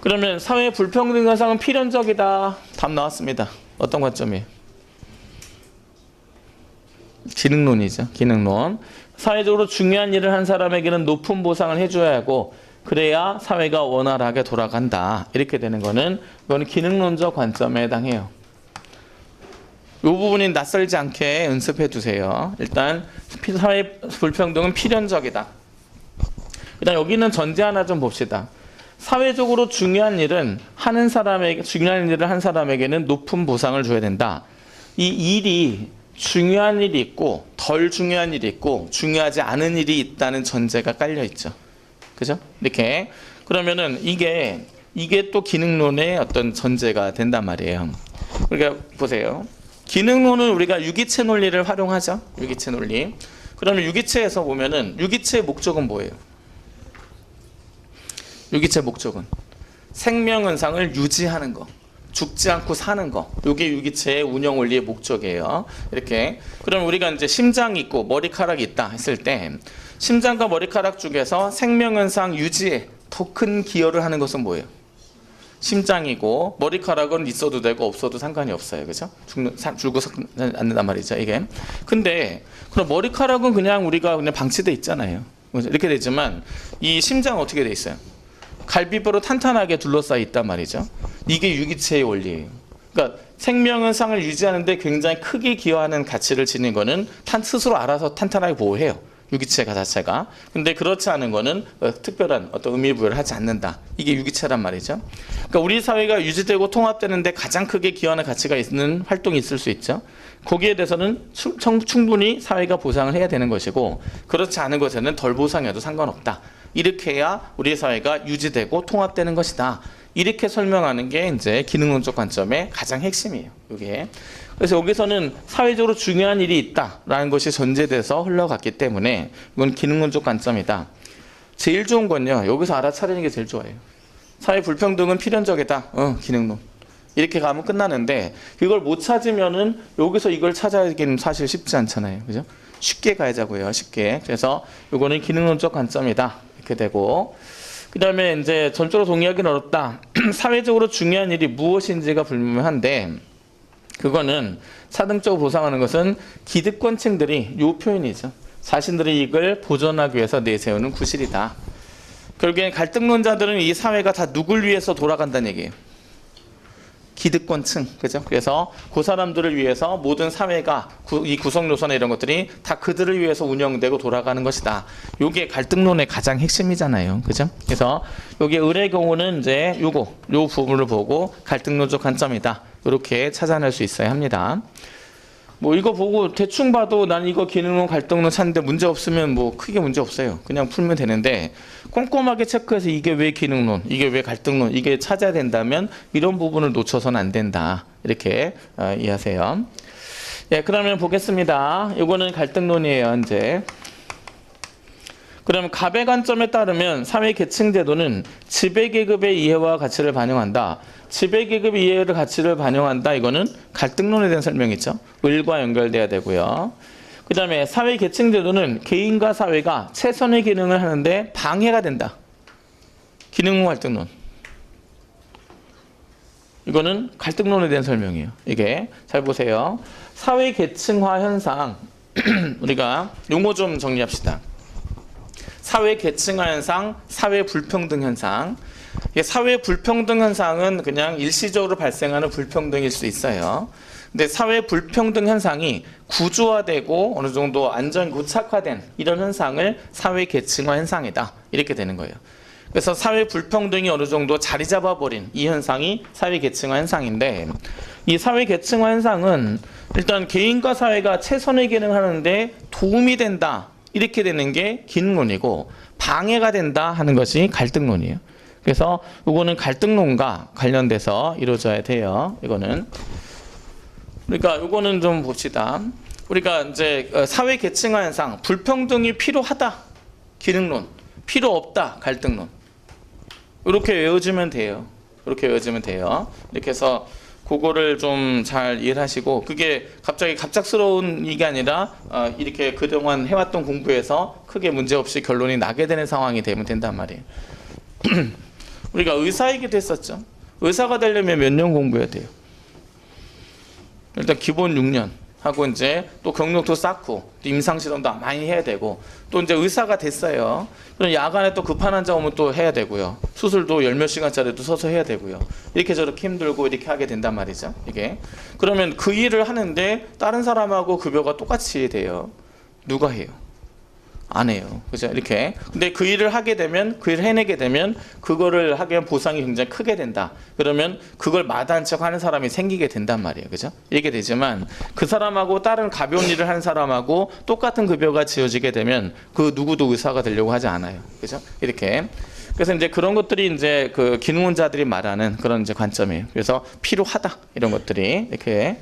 A: 그러면 사회 불평등 현상은 필연적이다. 답 나왔습니다. 어떤 관점이에요? 기능론이죠. 기능론. 사회적으로 중요한 일을 한 사람에게는 높은 보상을 해줘야 하고 그래야 사회가 원활하게 돌아간다. 이렇게 되는 거는 이거는 기능론적 관점에 해당해요. 이 부분이 낯설지 않게 연습해 두세요. 일단 사회 불평등은 필연적이다. 일단 여기는 전제 하나 좀 봅시다. 사회적으로 중요한 일을 한 사람에게는 높은 보상을 줘야 된다. 이 일이 중요한 일이 있고 덜 중요한 일이 있고 중요하지 않은 일이 있다는 전제가 깔려 있죠. 그죠? 이렇게. 그러면은 이게 또 기능론의 어떤 전제가 된단 말이에요. 그러니까 보세요. 기능론은 우리가 유기체 논리를 활용하죠. 유기체 논리. 그러면 유기체에서 보면은 유기체의 목적은 뭐예요? 유기체 목적은 생명 현상을 유지하는 거. 죽지 않고 사는 거. 이게 유기체의 운영 원리의 목적이에요. 이렇게. 그럼 우리가 이제 심장이 있고 머리카락이 있다 했을 때 심장과 머리카락 중에서 생명 현상 유지에 더 큰 기여를 하는 것은 뭐예요? 심장이고 머리카락은 있어도 되고 없어도 상관이 없어요. 그죠? 죽고 않는단 말이죠, 이게. 근데 그럼 머리카락은 그냥 우리가 그냥 방치돼 있잖아요. 이렇게 되지만 이 심장은 어떻게 돼 있어요? 갈비뼈로 탄탄하게 둘러싸여 있단 말이죠. 이게 유기체의 원리예요. 그러니까 생명 현상을 유지하는 데 굉장히 크게 기여하는 가치를 지닌 거는 스스로 알아서 탄탄하게 보호해요. 유기체가 자체가. 근데 그렇지 않은 거는 특별한 어떤 의미 부여를 하지 않는다. 이게 유기체란 말이죠. 그러니까 우리 사회가 유지되고 통합되는데 가장 크게 기여하는 가치가 있는 활동이 있을 수 있죠. 거기에 대해서는 충분히 사회가 보상을 해야 되는 것이고 그렇지 않은 것에는 덜 보상해도 상관없다. 이렇게 해야 우리 사회가 유지되고 통합되는 것이다. 이렇게 설명하는 게 이제 기능론적 관점의 가장 핵심이에요. 이게. 그래서 여기서는 사회적으로 중요한 일이 있다라는 것이 전제돼서 흘러갔기 때문에 이건 기능론적 관점이다. 제일 좋은 건요. 여기서 알아차리는 게 제일 좋아요. 사회 불평등은 필연적이다. 기능론. 이렇게 가면 끝나는데 이걸 못 찾으면은 여기서 이걸 찾아야기는 사실 쉽지 않잖아요. 그죠? 쉽게 가야자고요. 쉽게. 그래서 요거는 기능론적 관점이다. 이렇게 되고 그다음에 이제 전적으로 동의하기는 어렵다. 사회적으로 중요한 일이 무엇인지가 불분명한데 그거는 차등적으로 보상하는 것은 기득권층들이 요 표현이죠. 자신들의 이익을 보존하기 위해서 내세우는 구실이다. 결국엔 갈등론자들은 이 사회가 다 누굴 위해서 돌아간다는 얘기예요. 기득권층, 그죠? 그래서 그 사람들을 위해서 모든 사회가 이 구성 요소나 이런 것들이 다 그들을 위해서 운영되고 돌아가는 것이다. 요게 갈등론의 가장 핵심이잖아요, 그죠? 그래서 요게 을의 경우는 이제 요 부분을 보고 갈등론적 관점이다. 이렇게 찾아낼 수 있어야 합니다. 뭐 이거 보고 대충 봐도 난 이거 기능론 갈등론 찾는데 문제 없으면 뭐 크게 문제 없어요. 그냥 풀면 되는데 꼼꼼하게 체크해서 이게 왜 기능론, 이게 왜 갈등론, 이게 찾아야 된다면 이런 부분을 놓쳐서는 안 된다. 이렇게 이해하세요. 예, 그러면 보겠습니다. 이거는 갈등론이에요, 이제. 그러면 갑의 관점에 따르면 사회 계층 제도는 지배계급의 이해와 가치를 반영한다. 지배계급의 이해를 가치를 반영한다. 이거는 갈등론에 대한 설명이죠. 을과 연결돼야 되고요. 그 다음에 사회 계층 제도는 개인과 사회가 최선의 기능을 하는데 방해가 된다. 기능론 갈등론. 이거는 갈등론에 대한 설명이에요. 이게 잘 보세요. 사회 계층화 현상 우리가 용어 좀 정리합시다. 사회 계층화 현상, 사회 불평등 현상. 사회 불평등 현상은 그냥 일시적으로 발생하는 불평등일 수 있어요. 근데 사회 불평등 현상이 구조화되고 어느 정도 안전 고착화된 이런 현상을 사회 계층화 현상이다. 이렇게 되는 거예요. 그래서 사회 불평등이 어느 정도 자리 잡아버린 이 현상이 사회 계층화 현상인데 이 사회 계층화 현상은 일단 개인과 사회가 최선의 기능을 하는데 도움이 된다. 이렇게 되는 게 기능론이고 방해가 된다 하는 것이 갈등론이에요. 그래서 이거는 갈등론과 관련돼서 이루어져야 돼요. 이거는 그러니까 이거는 좀 봅시다. 우리가 이제 사회 계층화 현상, 불평등이 필요하다. 기능론, 필요 없다. 갈등론. 이렇게 외워주면 돼요. 이렇게 외워주면 돼요. 이렇게 해서 그거를 좀 잘 이해하시고 그게 갑자기 갑작스러운 이게 아니라 이렇게 그동안 해왔던 공부에서 크게 문제없이 결론이 나게 되는 상황이 되면 된단 말이에요. 우리가 의사이기도 했었죠. 의사가 되려면 몇 년 공부해야 돼요? 일단 기본 6년 하고 이제 또 경력도 쌓고 또 임상실험도 많이 해야 되고 또 이제 의사가 됐어요. 그럼 야간에 또 급한 환자 오면 또 해야 되고요. 수술도 열 몇 시간짜리도 서서 해야 되고요. 이렇게 저렇게 힘들고 이렇게 하게 된단 말이죠. 이게 그러면 그 일을 하는데 다른 사람하고 급여가 똑같이 돼요. 누가 해요? 안 해요. 그죠? 이렇게. 근데 그 일을 하게 되면, 그 일을 해내게 되면, 그거를 하게 하면 보상이 굉장히 크게 된다. 그러면 그걸 마다한 척 하는 사람이 생기게 된단 말이에요. 그죠? 이렇게 되지만, 그 사람하고 다른 가벼운 일을 하는 사람하고 똑같은 급여가 지어지게 되면, 그 누구도 의사가 되려고 하지 않아요. 그죠? 이렇게. 그래서 이제 그런 것들이 이제 그 기능론자들이 말하는 그런 이제 관점이에요. 그래서 필요하다. 이런 것들이. 이렇게.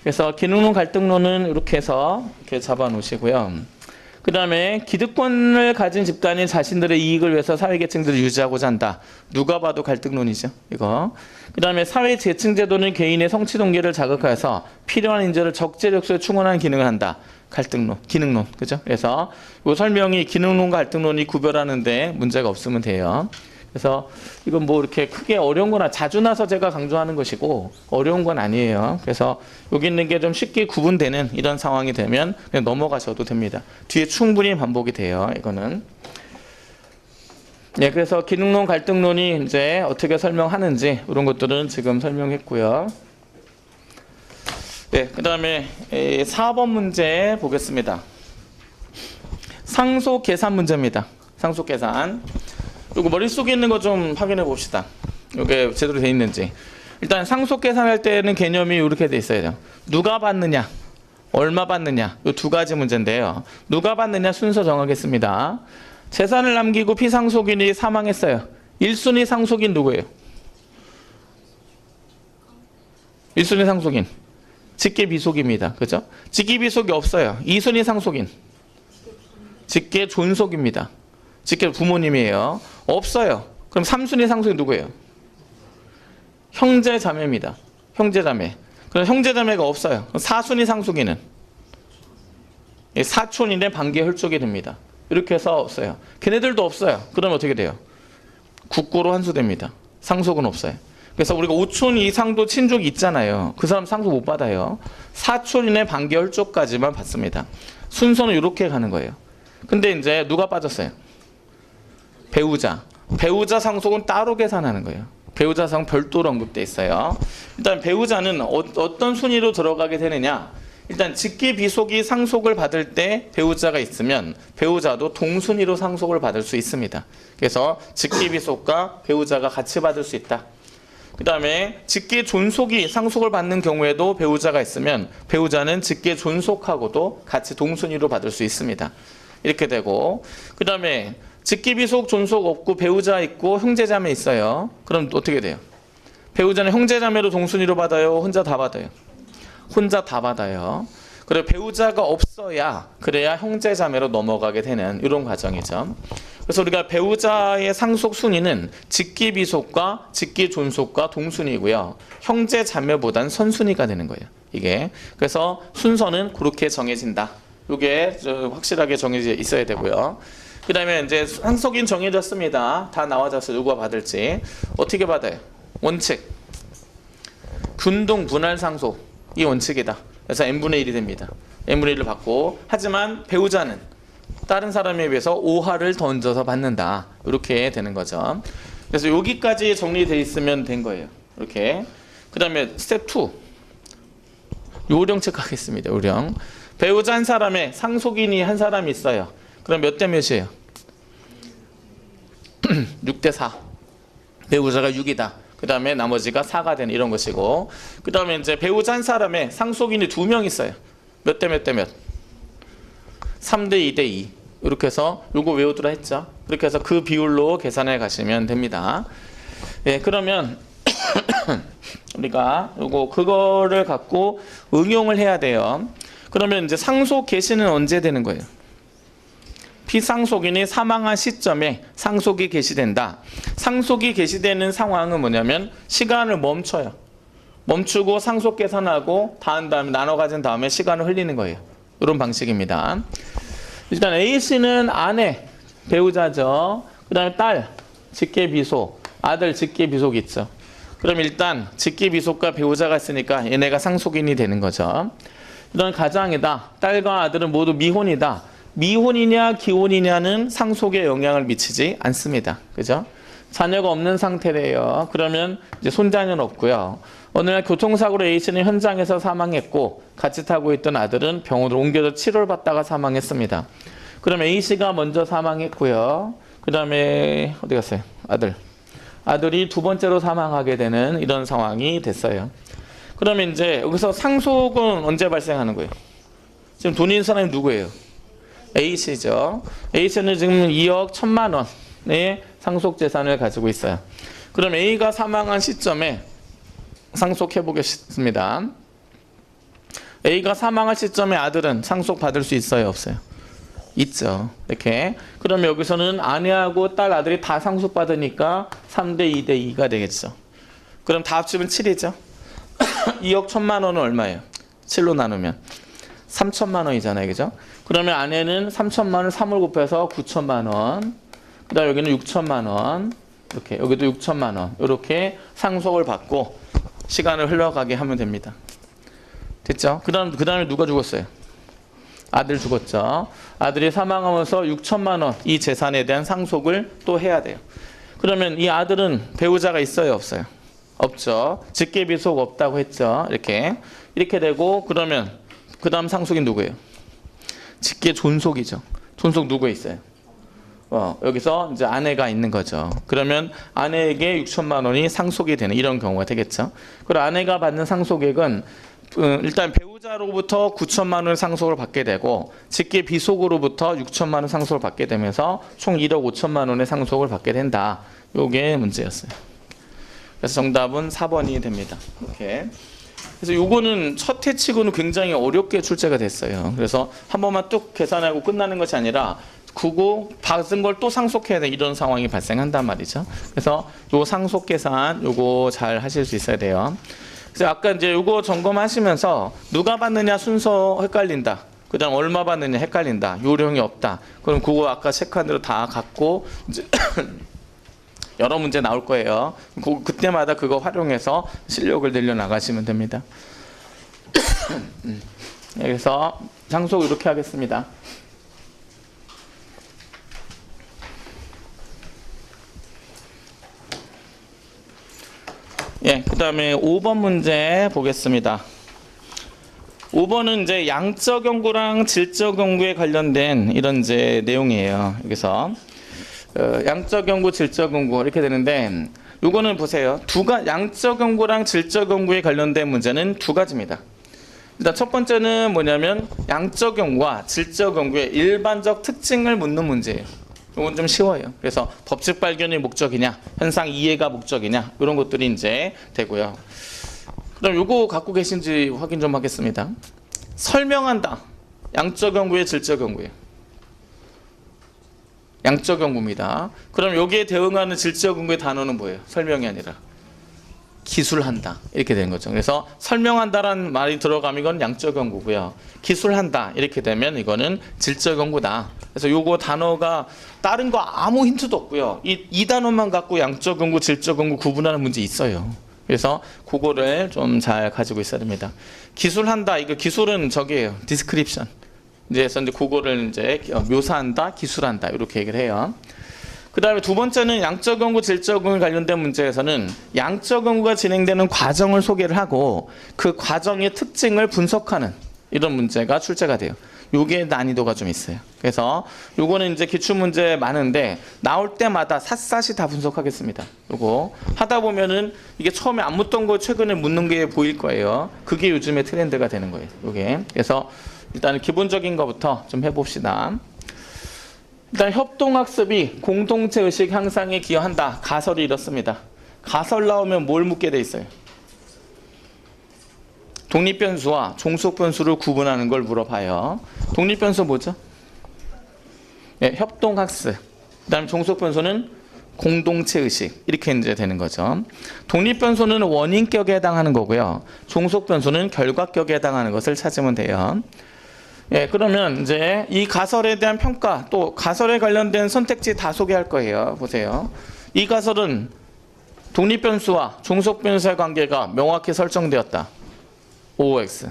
A: 그래서 기능론 갈등론은 이렇게 해서 이렇게 잡아 놓으시고요. 그 다음에 기득권을 가진 집단이 자신들의 이익을 위해서 사회계층들을 유지하고자 한다. 누가 봐도 갈등론이죠. 이거. 그 다음에 사회계층제도는 개인의 성취동기를 자극하여서 필요한 인재를 적재적소에 충원하는 기능을 한다. 갈등론, 기능론. 그죠? 그래서 이 설명이 기능론과 갈등론이 구별하는데 문제가 없으면 돼요. 그래서 이건 뭐 이렇게 크게 어려운 거나 자주 나서 제가 강조하는 것이고 어려운 건 아니에요. 그래서 여기 있는 게 좀 쉽게 구분되는 이런 상황이 되면 그냥 넘어가셔도 됩니다. 뒤에 충분히 반복이 돼요. 이거는. 네, 그래서 기능론, 갈등론이 이제 어떻게 설명하는지 이런 것들은 지금 설명했고요. 네, 그 다음에 4번 문제 보겠습니다. 상속 계산 문제입니다. 상속 계산. 이거 머릿속에 있는 거 좀 확인해 봅시다. 이게 제대로 돼 있는지. 일단 상속 계산할 때는 개념이 이렇게 돼 있어요. 누가 받느냐, 얼마 받느냐, 이 두 가지 문제인데요. 누가 받느냐 순서 정하겠습니다. 재산을 남기고 피상속인이 사망했어요. 1순위 상속인 누구예요? 1순위 상속인. 직계 비속입니다. 그죠? 직계 비속이 없어요. 2순위 상속인. 직계 존속입니다. 직계 부모님이에요. 없어요. 그럼 3순위 상속이 누구예요? 형제 자매입니다. 형제 자매. 그럼 형제 자매가 없어요. 4순위 상속인은 사촌인의 반계 혈족이 됩니다. 이렇게 해서 없어요. 걔네들도 없어요. 그러면 어떻게 돼요? 국고로 환수됩니다. 상속은 없어요. 그래서 우리가 5촌 이상도 친족이 있잖아요. 그 사람 상속 못 받아요. 4촌인의 반계 혈족까지만 받습니다. 순서는 이렇게 가는 거예요. 근데 이제 누가 빠졌어요? 배우자. 배우자 상속은 따로 계산하는 거예요. 배우자 상속 별도로 언급돼 있어요. 일단 배우자는 어떤 순위로 들어가게 되느냐? 일단 직계 비속이 상속을 받을 때 배우자가 있으면 배우자도 동순위로 상속을 받을 수 있습니다. 그래서 직계 비속과 배우자가 같이 받을 수 있다. 그 다음에 직계 존속이 상속을 받는 경우에도 배우자가 있으면 배우자는 직계 존속하고도 같이 동순위로 받을 수 있습니다. 이렇게 되고, 그 다음에 직계 비속 존속 없고 배우자 있고 형제자매 있어요. 그럼 어떻게 돼요? 배우자는 형제자매로 동순위로 받아요? 혼자 다 받아요? 혼자 다 받아요. 그래 배우자가 없어야 그래야 형제자매로 넘어가게 되는 이런 과정이죠. 그래서 우리가 배우자의 상속 순위는 직계 비속과 직계 존속과 동순위고요. 형제자매보단 선순위가 되는 거예요. 이게 그래서 순서는 그렇게 정해진다. 이게 확실하게 정해져 있어야 되고요. 그 다음에 이제 상속인 정해졌습니다. 다 나와졌어요. 누가 받을지. 어떻게 받아요? 원칙. 균등 분할 상속. 이 원칙이다. 그래서 n분의 1이 됩니다. n분의 1을 받고, 하지만 배우자는 다른 사람에 비해서 5하를 더 얹어서 받는다. 이렇게 되는 거죠. 그래서 여기까지 정리되어 있으면 된 거예요. 이렇게. 그 다음에 스텝 2. 요령 체크하겠습니다. 요령. 배우자 한 사람에 상속인이 한 사람이 있어요. 그럼 몇 대 몇이에요? 6대 4. 배우자가 6이다. 그 다음에 나머지가 4가 되는 이런 것이고, 그 다음에 이제 배우자 한 사람에 상속인이 2명 있어요. 몇 대 몇 대 몇? 3대 2대 2. 이렇게 해서 요거 외우두라 했죠. 그렇게 해서 그 비율로 계산해 가시면 됩니다. 예, 그러면 우리가 요거 그거를 갖고 응용을 해야 돼요. 그러면 이제 상속 개시는 언제 되는 거예요? 피상속인이 사망한 시점에 상속이 개시된다. 상속이 개시되는 상황은 뭐냐면 시간을 멈춰요. 멈추고 상속 계산하고 다 한 다음에 나눠 가진 다음에 시간을 흘리는 거예요. 이런 방식입니다. 일단 A씨는 아내, 배우자죠. 그 다음에 딸, 직계비속, 아들 직계비속 있죠. 그럼 일단 직계비속과 배우자가 있으니까 얘네가 상속인이 되는 거죠. 이런 가장이다. 딸과 아들은 모두 미혼이다. 미혼이냐 기혼이냐는 상속에 영향을 미치지 않습니다. 그죠? 자녀가 없는 상태래요. 그러면 이제 손자는 없고요. 어느 날 교통사고로 A씨는 현장에서 사망했고 같이 타고 있던 아들은 병원으로 옮겨져 치료를 받다가 사망했습니다. 그럼 A씨가 먼저 사망했고요. 그 다음에 어디 갔어요? 아들이 두 번째로 사망하게 되는 이런 상황이 됐어요. 그러면 이제 여기서 상속은 언제 발생하는 거예요? 지금 돈 있는 사람이 누구예요? A씨죠. A씨는 지금 2억 1,000만 원의 상속 재산을 가지고 있어요. 그럼 A가 사망한 시점에 상속해 보겠습니다. A가 사망한 시점에 아들은 상속 받을 수 있어요, 없어요? 있죠. 이렇게. 그럼 여기서는 아내하고 딸, 아들이 다 상속 받으니까 3대 2대 2가 되겠죠. 그럼 다 합치면 7이죠. 2억 1,000만 원은 얼마예요? 7로 나누면 3,000만 원이잖아요. 그죠? 그러면 아내는 3,000만 원을 3을 곱해서 9,000만 원. 그 다음 여기는 6,000만 원. 이렇게. 여기도 6,000만 원. 이렇게 상속을 받고 시간을 흘러가게 하면 됩니다. 됐죠? 그 다음에 누가 죽었어요? 아들 죽었죠. 아들이 사망하면서 6,000만 원 이 재산에 대한 상속을 또 해야 돼요. 그러면 이 아들은 배우자가 있어요, 없어요? 없죠. 직계비속 없다고 했죠. 이렇게 되고, 그러면 그 다음 상속인 누구예요? 직계 존속이죠. 존속 누구에 있어요? 여기서 이제 아내가 있는 거죠. 그러면 아내에게 6,000만 원이 상속이 되는 이런 경우가 되겠죠. 그리고 아내가 받는 상속액은 일단 배우자로부터 9,000만 원 상속을 받게 되고 직계 비속으로부터 6,000만 원 상속을 받게 되면서 총 1억 5천만 원의 상속을 받게 된다. 요게 문제였어요. 그래서 정답은 4번이 됩니다. 이렇게. 그래서 요거는 첫 해치고는 굉장히 어렵게 출제가 됐어요. 그래서 한 번만 뚝 계산하고 끝나는 것이 아니라 그거 받은 걸 또 상속해야 돼. 이런 상황이 발생한단 말이죠. 그래서 요 상속 계산 요거 잘 하실 수 있어야 돼요. 그래서 아까 이제 요거 점검하시면서 누가 받느냐 순서 헷갈린다. 그다음 얼마 받느냐 헷갈린다. 요령이 없다. 그럼 그거 아까 체크한 대로 다 갖고 이제 여러 문제 나올 거예요. 그때마다 그거 활용해서 실력을 늘려 나가시면 됩니다. 그래서 상속 이렇게 하겠습니다. 예, 그 다음에 5번 문제 보겠습니다. 5번은 이제 양적 경구랑 질적 경구에 관련된 이런 이제 내용이에요. 여기서 양적 경구, 질적 경구 이렇게 되는데, 요거는 보세요. 양적 경구랑 질적 경구에 관련된 문제는 두 가지입니다. 일단 첫 번째는 뭐냐면 양적 경구와 질적 경구의 일반적 특징을 묻는 문제예요. 이건 좀 쉬워요. 그래서 법칙 발견이 목적이냐, 현상 이해가 목적이냐, 이런 것들이 이제 되고요. 그럼 요거 갖고 계신지 확인 좀 하겠습니다. 설명한다. 양적 경구의 질적 경구예요. 양적 경구입니다. 그럼 여기에 대응하는 질적 경구의 단어는 뭐예요? 설명이 아니라 기술한다. 이렇게 되는 거죠. 그래서 설명한다라는 말이 들어가면 이건 양적 경구고요. 기술한다. 이렇게 되면 이거는 질적 경구다. 그래서 요거 단어가 다른 거 아무 힌트도 없고요. 이 단어만 갖고 양적 경구, 질적 경구 구분하는 문제 있어요. 그래서 그거를 좀 잘 가지고 있어야 됩니다. 기술한다. 이거 기술은 저기예요. 디스크립션. 그래서 이제 그거를 이제 묘사한다, 기술한다. 이렇게 얘기를 해요. 그 다음에 두 번째는 양적 경구, 질적 경구 관련된 문제에서는 양적 경구가 진행되는 과정을 소개를 하고 그 과정의 특징을 분석하는 이런 문제가 출제가 돼요. 요게 난이도가 좀 있어요. 그래서 요거는 이제 기출문제 많은데 나올 때마다 샅샅이 다 분석하겠습니다. 요거 하다 보면은 이게 처음에 안 묻던 거 최근에 묻는 게 보일 거예요. 그게 요즘에 트렌드가 되는 거예요. 요게. 그래서 일단 기본적인 거부터 좀 해봅시다. 일단 협동학습이 공동체 의식 향상에 기여한다. 가설이 이렇습니다. 가설 나오면 뭘 묻게 돼 있어요? 독립변수와 종속변수를 구분하는 걸 물어봐요. 독립변수 뭐죠? 네, 협동학습. 그 다음에 종속변수는 공동체 의식. 이렇게 이제 되는 거죠. 독립변수는 원인격에 해당하는 거고요. 종속변수는 결과격에 해당하는 것을 찾으면 돼요. 예, 그러면 이제 이 가설에 대한 평가, 또 가설에 관련된 선택지 다 소개할 거예요. 보세요. 이 가설은 독립변수와 종속변수의 관계가 명확히 설정되었다. OX.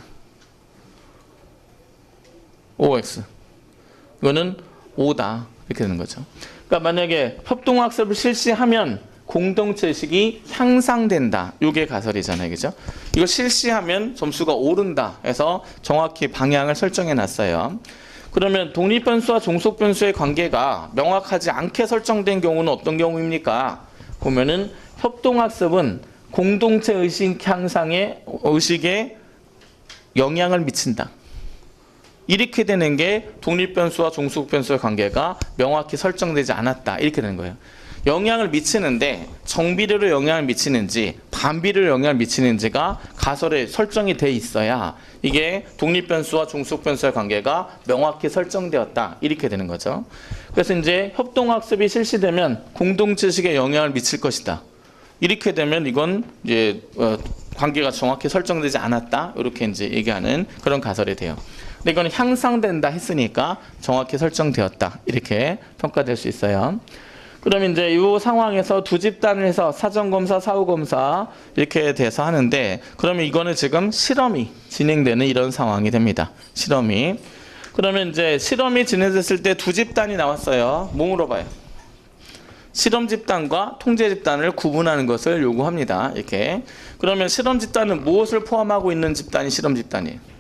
A: 이거는 O다. 이렇게 되는 거죠. 그러니까 만약에 협동학습을 실시하면 공동체 의식이 향상된다. 이게 가설이잖아요. 그죠? 이거 실시하면 점수가 오른다 해서 정확히 방향을 설정해 놨어요. 그러면 독립변수와 종속변수의 관계가 명확하지 않게 설정된 경우는 어떤 경우입니까? 보면은 협동학습은 공동체 의식 향상에 의식에 영향을 미친다. 이렇게 되는 게 독립변수와 종속변수의 관계가 명확히 설정되지 않았다. 이렇게 되는 거예요. 영향을 미치는데 정비례로 영향을 미치는지 반비례로 영향을 미치는지가 가설에 설정이 돼 있어야 이게 독립변수와 종속변수의 관계가 명확히 설정되었다. 이렇게 되는 거죠. 그래서 이제 협동학습이 실시되면 공동체식에 영향을 미칠 것이다. 이렇게 되면 이건 이제 관계가 정확히 설정되지 않았다. 이렇게 이제 얘기하는 그런 가설이 돼요. 근데 이거는 향상된다 했으니까 정확히 설정되었다. 이렇게 평가될 수 있어요. 그러면 이제 이 상황에서 두 집단을 해서 사전검사, 사후검사 이렇게 돼서 하는데, 그러면 이거는 지금 실험이 진행되는 이런 상황이 됩니다. 실험이. 그러면 이제 실험이 진행됐을 때 두 집단이 나왔어요. 뭐 물어봐요? 실험 집단과 통제 집단을 구분하는 것을 요구합니다. 이렇게. 그러면 실험 집단은 무엇을 포함하고 있는 집단이 실험 집단이에요?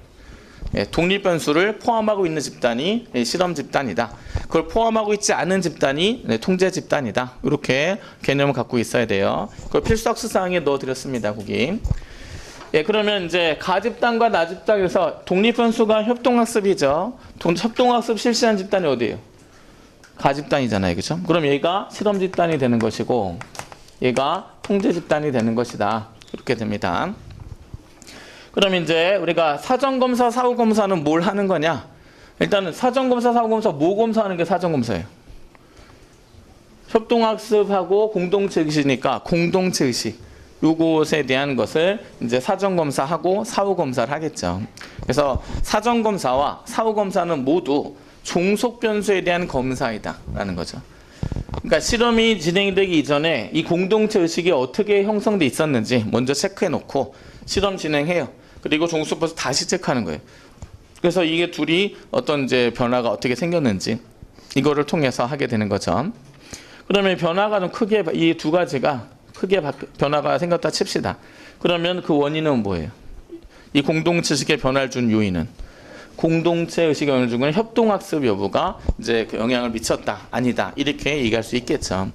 A: 독립변수를 포함하고 있는 집단이 실험 집단이다. 그걸 포함하고 있지 않은 집단이 통제 집단이다. 이렇게 개념을 갖고 있어야 돼요. 그걸 필수학습 사항에 넣어드렸습니다. 거기. 그러면 이제 가집단과 나집단에서 독립변수가 협동학습이죠. 협동학습 실시한 집단이 어디예요? 가집단이잖아요. 그죠? 그럼 얘가 실험 집단이 되는 것이고 얘가 통제 집단이 되는 것이다. 이렇게 됩니다. 그럼 이제 우리가 사전검사, 사후검사는 뭘 하는 거냐? 일단은 사전검사, 사후검사, 뭐 검사하는 게 사전검사예요? 협동학습하고 공동체 의식이니까 공동체 의식. 요것에 대한 것을 이제 사전검사하고 사후검사를 하겠죠. 그래서 사전검사와 사후검사는 모두 종속 변수에 대한 검사이다 라는 거죠. 그러니까 실험이 진행되기 이전에 이 공동체 의식이 어떻게 형성돼 있었는지 먼저 체크해 놓고 실험 진행해요. 그리고 종속 변수 다시 체크하는 거예요. 그래서 이게 둘이 어떤 이제 변화가 어떻게 생겼는지 이거를 통해서 하게 되는 거죠. 그러면 변화가 좀 크게 이 두 가지가 크게 변화가 생겼다 칩시다. 그러면 그 원인은 뭐예요? 이 공동체 의식의 변화를 준 요인은 공동체 의식의 영향을 준 건 협동학습 여부가 이제 그 영향을 미쳤다, 아니다 이렇게 얘기할 수 있겠죠.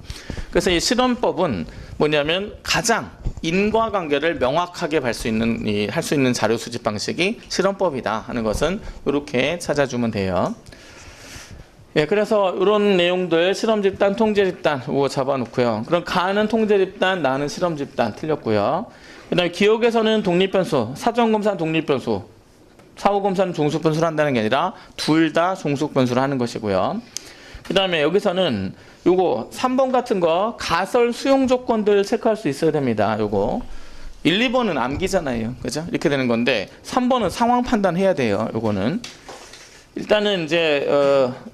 A: 그래서 이 실험법은 뭐냐면 가장 인과관계를 명확하게 할 수 있는 자료 수집 방식이 실험법이다 하는 것은 이렇게 찾아주면 돼요. 예, 그래서 이런 내용들 실험 집단, 통제 집단 이거 잡아놓고요. 그럼 가는 통제 집단, 나는 실험 집단 틀렸고요. 그다음에 기억에서는 독립 변수, 사전 검사는 독립 변수, 사후 검사는 종속 변수를 한다는 게 아니라 둘 다 종속 변수를 하는 것이고요. 그다음에 여기서는 요거 3번 같은 거 가설 수용 조건들 체크할 수 있어야 됩니다. 요거 1, 2번은 암기잖아요. 그죠? 이렇게 되는 건데 3번은 상황 판단해야 돼요. 요거는 일단은 이제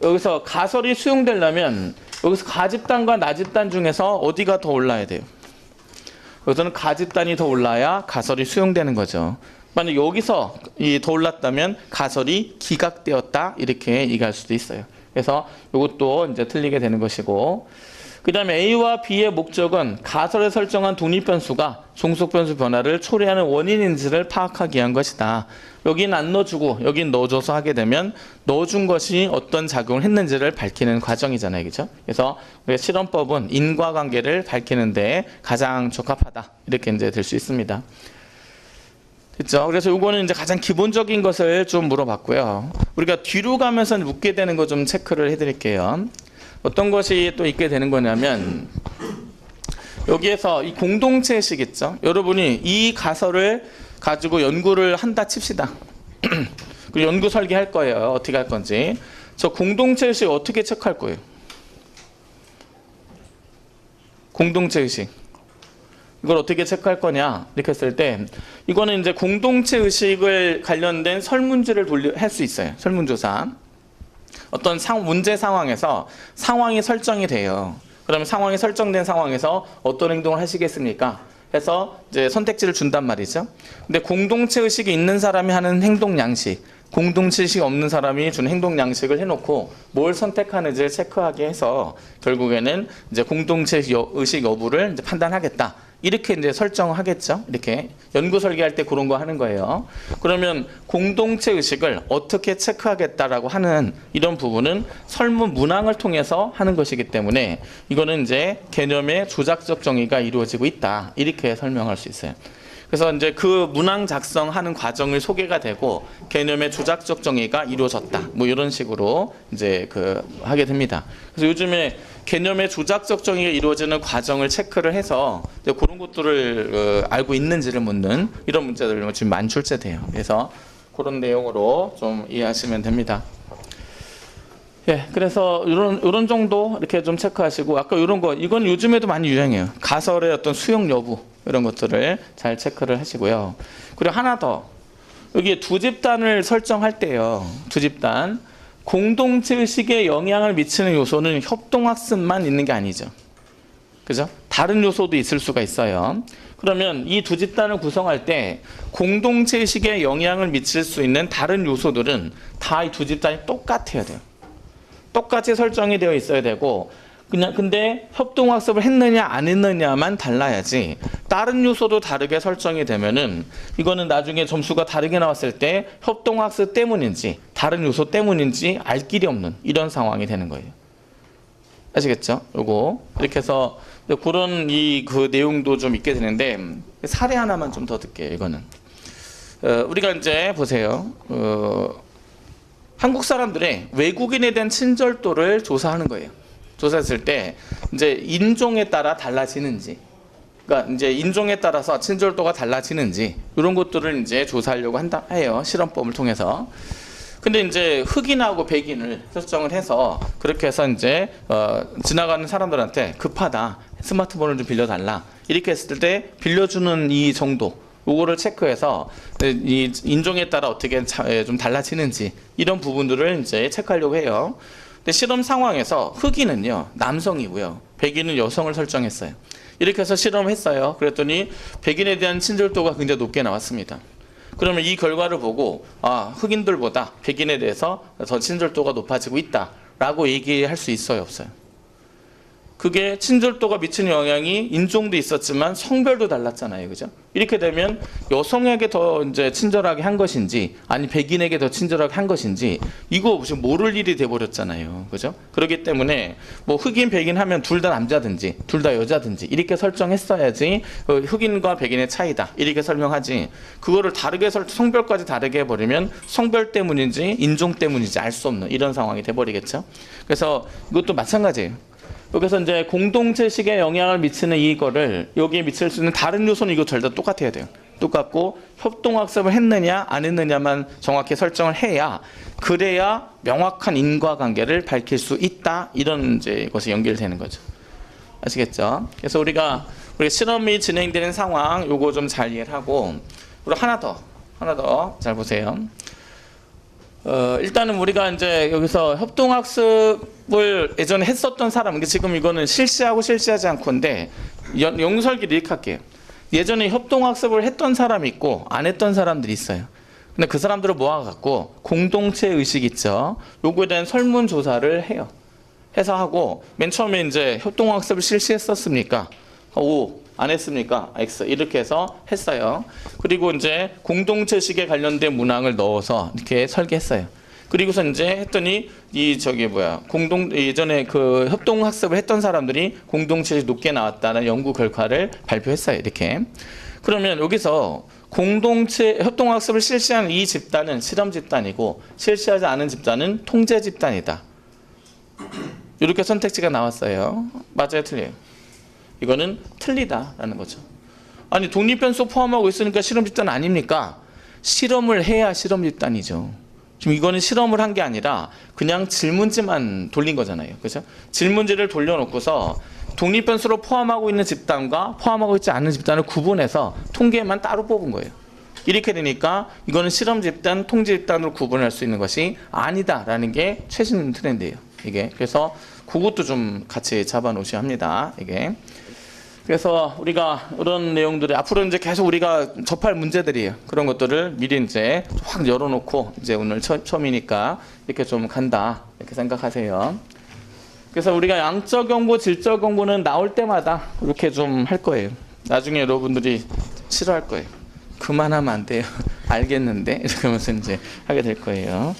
A: 여기서 가설이 수용되려면 여기서 가집단과 나집단 중에서 어디가 더 올라야 돼요? 여기서는 가집단이 더 올라야 가설이 수용되는 거죠. 만약 여기서 더 올랐다면 가설이 기각되었다 이렇게 얘기할 수도 있어요. 그래서 이것도 이제 틀리게 되는 것이고, 그 다음에 A와 B의 목적은 가설에 설정한 독립변수가 종속변수 변화를 초래하는 원인인지를 파악하기 위한 것이다. 여긴 안 넣어주고 여긴 넣어줘서 하게 되면 넣어준 것이 어떤 작용을 했는지를 밝히는 과정이잖아요. 그렇죠? 그래서 실험법은 인과관계를 밝히는 데 가장 적합하다. 이렇게 이제 될 수 있습니다. 그렇죠? 그래서 이거는 이제 가장 기본적인 것을 좀 물어봤고요. 우리가 뒤로 가면서 묻게 되는 거 좀 체크를 해드릴게요. 어떤 것이 또 있게 되는 거냐면 여기에서 이 공동체식 있죠? 여러분이 이 가설을 가지고 연구를 한다 칩시다. 그리고 연구 설계할 거예요. 어떻게 할 건지. 저 공동체식 어떻게 체크할 거예요? 공동체의식. 이걸 어떻게 체크할 거냐 이렇게 했을 때 이거는 이제 공동체 의식을 관련된 설문지를 할 수 있어요. 설문조사. 어떤 문제 상황에서 상황이 설정이 돼요. 그러면 상황이 설정된 상황에서 어떤 행동을 하시겠습니까? 해서 이제 선택지를 준단 말이죠. 근데 공동체 의식이 있는 사람이 하는 행동 양식, 공동체 의식이 없는 사람이 주는 행동 양식을 해놓고 뭘 선택하는지를 체크하게 해서 결국에는 이제 공동체 의식 여부를 이제 판단하겠다. 이렇게 이제 설정하겠죠. 이렇게 연구 설계할 때 그런 거 하는 거예요. 그러면 공동체 의식을 어떻게 체크하겠다라고 하는 이런 부분은 설문 문항을 통해서 하는 것이기 때문에 이거는 이제 개념의 조작적 정의가 이루어지고 있다. 이렇게 설명할 수 있어요. 그래서 이제 그 문항 작성하는 과정을 소개가 되고 개념의 조작적 정의가 이루어졌다. 뭐 이런 식으로 이제 하게 됩니다. 그래서 요즘에 개념의 조작적 정의가 이루어지는 과정을 체크를 해서 그런 것들을 알고 있는지를 묻는 이런 문제들이 지금 많이 출제돼요. 그래서 그런 내용으로 좀 이해하시면 됩니다. 예, 그래서 이런 정도 이렇게 좀 체크하시고 아까 이런 거 이건 요즘에도 많이 유행해요. 가설의 어떤 수용 여부 이런 것들을 잘 체크를 하시고요. 그리고 하나 더 여기 두 집단을 설정할 때요. 두 집단 공동체 의식에 영향을 미치는 요소는 협동학습만 있는 게 아니죠. 그죠? 다른 요소도 있을 수가 있어요. 그러면 이 두 집단을 구성할 때 공동체 의식에 영향을 미칠 수 있는 다른 요소들은 다 이 두 집단이 똑같아야 돼요. 똑같이 설정이 되어 있어야 되고 근데 협동학습을 했느냐 안 했느냐만 달라야지 다른 요소도 다르게 설정이 되면은 이거는 나중에 점수가 다르게 나왔을 때 협동학습 때문인지 다른 요소 때문인지 알 길이 없는 이런 상황이 되는 거예요. 아시겠죠? 요거 이렇게 해서 그런 그 내용도 좀 있게 되는데 사례 하나만 좀 더 듣게요. 이거는 우리가 이제 보세요. 한국 사람들의 외국인에 대한 친절도를 조사하는 거예요. 조사했을 때 이제 인종에 따라 달라지는지, 그러니까 이제 인종에 따라서 친절도가 달라지는지 이런 것들을 이제 조사하려고 해요. 실험법을 통해서. 근데 이제 흑인하고 백인을 설정을 해서 그렇게 해서 이제 지나가는 사람들한테 급하다, 스마트폰을 좀 빌려달라, 이렇게 했을 때 빌려주는 이 정도, 요거를 체크해서 이 인종에 따라 어떻게 좀 달라지는지 이런 부분들을 이제 체크하려고 해요. 근데 실험 상황에서 흑인은요 남성이고요, 백인은 여성을 설정했어요. 이렇게 해서 실험을 했어요. 그랬더니 백인에 대한 친절도가 굉장히 높게 나왔습니다. 그러면 이 결과를 보고 흑인들보다 백인에 대해서 더 친절도가 높아지고 있다라고 얘기할 수 있어요, 없어요? 그게 친절도가 미치는 영향이 인종도 있었지만 성별도 달랐잖아요, 그죠? 이렇게 되면 여성에게 더 이제 친절하게 한 것인지, 아니 백인에게 더 친절하게 한 것인지, 이거 지금 모를 일이 돼버렸잖아요, 그죠? 그렇기 때문에 뭐 흑인, 백인 하면 둘 다 남자든지, 둘 다 여자든지 이렇게 설정했어야지 흑인과 백인의 차이다 이렇게 설명하지. 그거를 다르게 성별까지 다르게 해버리면 성별 때문인지 인종 때문인지 알 수 없는 이런 상황이 돼버리겠죠. 그래서 이것도 마찬가지예요. 여기서 이제 공동체식에 영향을 미치는 이거를 여기에 미칠 수 있는 다른 요소는 이거 절대 똑같아야 돼요. 똑같고 협동학습을 했느냐 안 했느냐만 정확히 설정을 해야, 그래야 명확한 인과관계를 밝힐 수 있다, 이런 이제 것이 연결되는 거죠. 아시겠죠? 그래서 우리가 실험이 진행되는 상황 요거 좀 잘 이해를 하고, 그리고 하나 더 잘 보세요. 일단은 우리가 이제 여기서 협동학습을 예전에 했었던 사람, 지금 이거는 실시하고 실시하지 않고인데 영설기를 이렇게 할게요. 예전에 협동학습을 했던 사람이 있고 안 했던 사람들이 있어요. 근데 그 사람들을 모아갖고 공동체 의식 있죠. 요거에 대한 설문조사를 해요. 해서 하고, 맨 처음에 이제 협동학습을 실시했었습니까? O. 안 했습니까? X. 이렇게 해서 했어요. 그리고 이제 공동체식에 관련된 문항을 넣어서 이렇게 설계했어요. 그리고서 이제 했더니 예전에 그 협동학습을 했던 사람들이 공동체식이 높게 나왔다는 연구 결과를 발표했어요. 이렇게. 그러면 여기서 공동체 협동학습을 실시하는 이 집단은 실험 집단이고 실시하지 않은 집단은 통제 집단이다. 이렇게 선택지가 나왔어요. 맞아요, 틀려요? 이거는 틀리다라는 거죠. 아니 독립변수 포함하고 있으니까 실험 집단 아닙니까? 실험을 해야 실험 집단이죠. 지금 이거는 실험을 한 게 아니라 그냥 질문지만 돌린 거잖아요, 그렇죠? 질문지를 돌려놓고서 독립변수로 포함하고 있는 집단과 포함하고 있지 않은 집단을 구분해서 통계만 따로 뽑은 거예요. 이렇게 되니까 이거는 실험 집단, 통제 집단으로 구분할 수 있는 것이 아니다라는 게 최신 트렌드예요, 이게. 그래서 그것도 좀 같이 잡아 놓으셔야 합니다, 이게. 그래서 우리가 이런 내용들이 앞으로 이제 계속 우리가 접할 문제들이에요. 그런 것들을 미리 이제 확 열어놓고, 이제 오늘 처음이니까 이렇게 좀 간다, 이렇게 생각하세요. 그래서 우리가 양적 경고, 질적 경고는 나올 때마다 이렇게 좀 할 거예요. 나중에 여러분들이 싫어할 거예요. 그만하면 안 돼요. 알겠는데? 이렇게 하면서 이제 하게 될 거예요.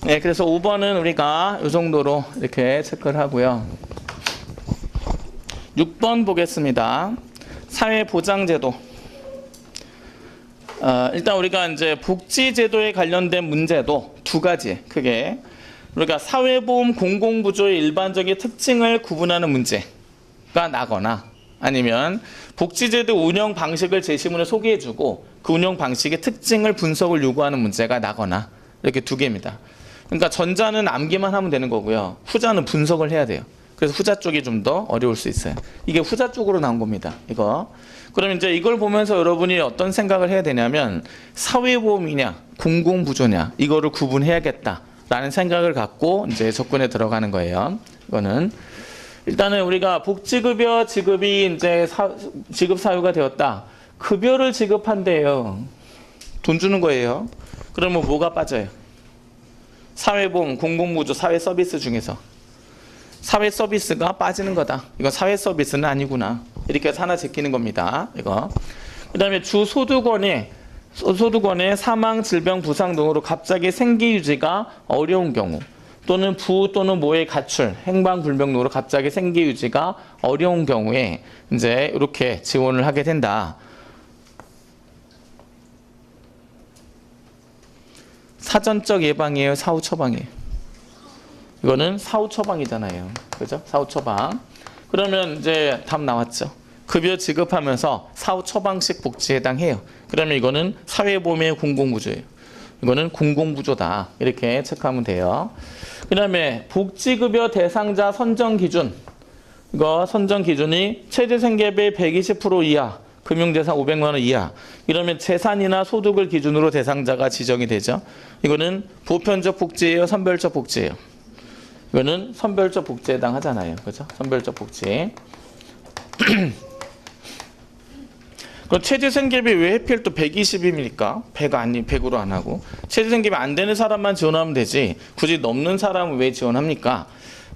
A: 네, 그래서 5번은 우리가 이 정도로 이렇게 체크를 하고요. 6번 보겠습니다. 사회보장제도. 일단 우리가 이제 복지제도에 관련된 문제도 두 가지 크게, 우리가 사회보험 공공부조의 일반적인 특징을 구분하는 문제가 나거나, 아니면 복지제도 운영 방식을 제시문에 소개해주고 그 운영 방식의 특징을 분석을 요구하는 문제가 나거나, 이렇게 두 개입니다. 그러니까 전자는 암기만 하면 되는 거고요, 후자는 분석을 해야 돼요. 그래서 후자 쪽이 좀 더 어려울 수 있어요. 이게 후자 쪽으로 나온 겁니다, 이거. 그럼 이제 이걸 보면서 여러분이 어떤 생각을 해야 되냐면, 사회보험이냐 공공부조냐 이거를 구분해야겠다라는 생각을 갖고 이제 접근에 들어가는 거예요. 이거는 일단은 우리가 복지급여 지급이 이제 지급 사유가 되었다. 급여를 지급한대요. 돈 주는 거예요. 그러면 뭐가 빠져요? 사회보험, 공공부조, 사회서비스 중에서 사회 서비스가 빠지는 거다. 이거 사회 서비스는 아니구나. 이렇게 해서 하나 제끼는 겁니다, 이거. 그 다음에 주 소득원의 사망, 질병, 부상 등으로 갑자기 생계 유지가 어려운 경우, 또는 부 또는 모의 가출, 행방불명 등으로 갑자기 생계 유지가 어려운 경우에 이제 이렇게 지원을 하게 된다. 사전적 예방이에요, 사후 처방이에요? 이거는 사후 처방이잖아요, 그죠? 사후 처방. 그러면 이제 답 나왔죠. 급여 지급하면서 사후 처방식 복지에 해당해요. 그러면 이거는 사회보험의 공공부조예요. 이거는 공공부조다. 이렇게 체크하면 돼요. 그 다음에 복지급여 대상자 선정 기준. 이거 선정 기준이 최저생계비 120% 이하, 금융재산 500만 원 이하. 이러면 재산이나 소득을 기준으로 대상자가 지정이 되죠. 이거는 보편적 복지예요, 선별적 복지예요. 이거는 선별적 복지에 해당하잖아요. 그죠? 선별적 복지. 그럼 최저생계비 왜 하필 또 120입니까? 100 아니 100으로 안 하고 최저생계비 안 되는 사람만 지원하면 되지 굳이 넘는 사람은 왜 지원합니까?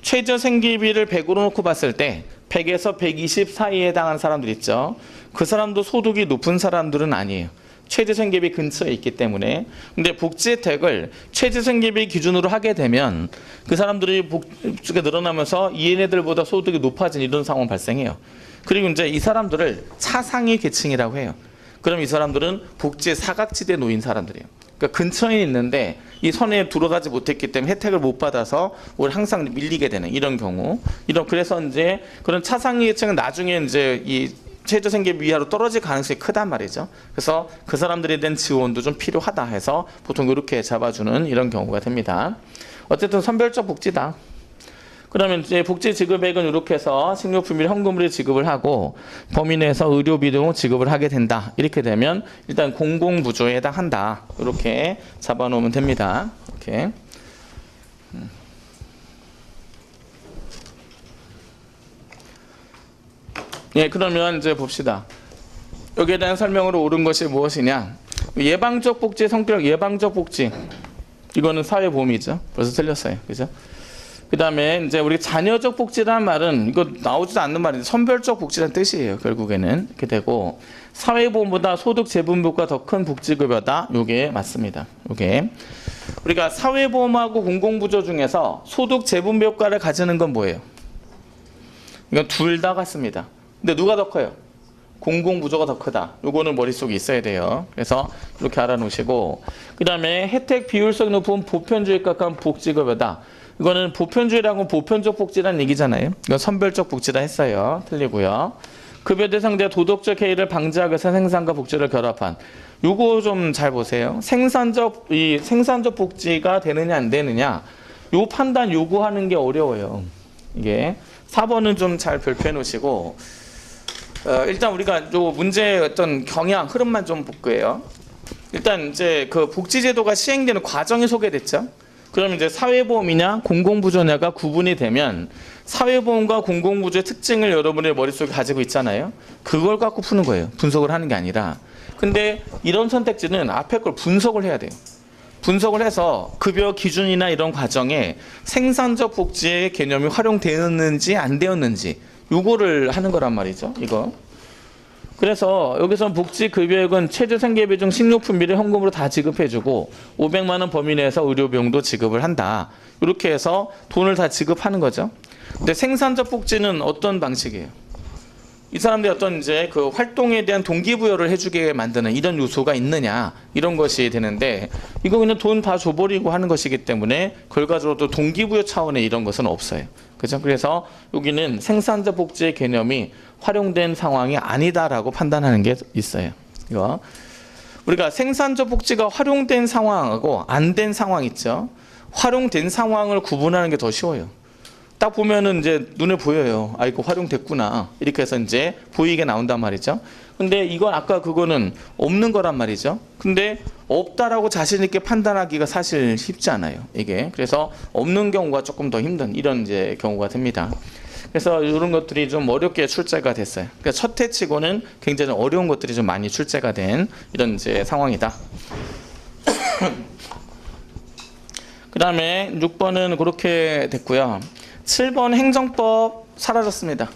A: 최저생계비를 100으로 놓고 봤을 때 100에서 120 사이에 해당하는 사람들 있죠. 그 사람도 소득이 높은 사람들은 아니에요. 최저생계비 근처에 있기 때문에. 근데 복지 혜택을 최저생계비 기준으로 하게 되면 그 사람들이 복지가 늘어나면서 얘네들보다 소득이 높아진 이런 상황 발생해요. 그리고 이제 이 사람들을 차상위 계층이라고 해요. 그럼 이 사람들은 복지의 사각지대에 놓인 사람들이에요. 그러니까 근처에 있는데 이 선에 들어가지 못했기 때문에 혜택을 못 받아서 오늘 항상 밀리게 되는 이런 경우. 그래서 이제 그런 차상위 계층은 나중에 이제 이 최저생계비 이하로 떨어질 가능성이 크단 말이죠. 그래서 그 사람들에 대한 지원도 좀 필요하다 해서 보통 이렇게 잡아주는 이런 경우가 됩니다. 어쨌든 선별적 복지다. 그러면 이제 복지 지급액은 이렇게 해서 식료품비 현금으로 지급을 하고 범위 내에서 의료비도 지급을 하게 된다. 이렇게 되면 일단 공공부조에 해당한다. 이렇게 잡아놓으면 됩니다. 이렇게. 예, 그러면 이제 봅시다. 여기에 대한 설명으로 옳은 것이 무엇이냐? 예방적 복지 성격, 예방적 복지. 이거는 사회보험이죠. 벌써 틀렸어요. 그죠? 그 다음에 이제 우리 자녀적 복지라는 말은 이거 나오지도 않는 말인데 선별적 복지라는 뜻이에요. 결국에는 이렇게 되고 사회보험보다 소득 재분배가 더 큰 복지급여다. 요게 맞습니다. 요게 우리가 사회보험하고 공공부조 중에서 소득 재분배 효과를 가지는 건 뭐예요? 이건 둘 다 같습니다. 근데 누가 더 커요? 공공부조가 더 크다. 요거는 머릿속에 있어야 돼요. 그래서 이렇게 알아놓으시고 그 다음에 혜택 비효율성이 높은 보편주의에 가까운 복지급여다. 이거는 보편주의라고 보편적 복지라는 얘기잖아요. 이건 선별적 복지다 했어요. 틀리고요. 급여 대상자 도덕적 해이를 방지하기 위해서 생산과 복지를 결합한. 요거 좀 잘 보세요. 생산적 복지가 되느냐 안 되느냐. 요 판단 요구하는 게 어려워요. 이게 4번은 좀 잘 별표해 놓으시고 일단 우리가 요 문제의 어떤 경향 흐름만 좀 볼 거예요. 일단 이제 그 복지제도가 시행되는 과정이 소개됐죠. 그럼 이제 사회보험이냐 공공부조냐가 구분이 되면 사회보험과 공공부조의 특징을 여러분의 머릿속에 가지고 있잖아요. 그걸 갖고 푸는 거예요. 분석을 하는 게 아니라. 근데 이런 선택지는 앞에 걸 분석을 해야 돼요. 분석을 해서 급여 기준이나 이런 과정에 생산적 복지의 개념이 활용되었는지 안 되었는지 요거를 하는 거란 말이죠. 이거. 그래서 여기서 복지급여액은 최저생계비 중 식료품비를 현금으로 다 지급해주고 500만 원 범위 내에서 의료비용도 지급을 한다. 이렇게 해서 돈을 다 지급하는 거죠. 근데 생산적 복지는 어떤 방식이에요? 이 사람들이 어떤 이제 그 활동에 대한 동기부여를 해주게 만드는 이런 요소가 있느냐 이런 것이 되는데 이거 그냥 돈 다 줘버리고 하는 것이기 때문에 결과적으로 또 동기부여 차원의 이런 것은 없어요. 그죠? 그래서 여기는 생산적 복지의 개념이 활용된 상황이 아니다라고 판단하는 게 있어요. 이거 우리가 생산적 복지가 활용된 상황하고 안 된 상황 있죠. 활용된 상황을 구분하는 게 더 쉬워요. 딱 보면은 이제 눈에 보여요. 아, 이거 활용됐구나. 이렇게 해서 이제 보이게 나온단 말이죠. 근데 이건 아까 그거는 없는 거란 말이죠. 근데 없다라고 자신 있게 판단하기가 사실 쉽지 않아요. 이게. 그래서 없는 경우가 조금 더 힘든 이런 이제 경우가 됩니다. 그래서 이런 것들이 좀 어렵게 출제가 됐어요. 그러니까 첫 해치고는 굉장히 어려운 것들이 좀 많이 출제가 된 이런 이제 상황이다. 그 다음에 6번은 그렇게 됐고요. 7번 행정법 사라졌습니다.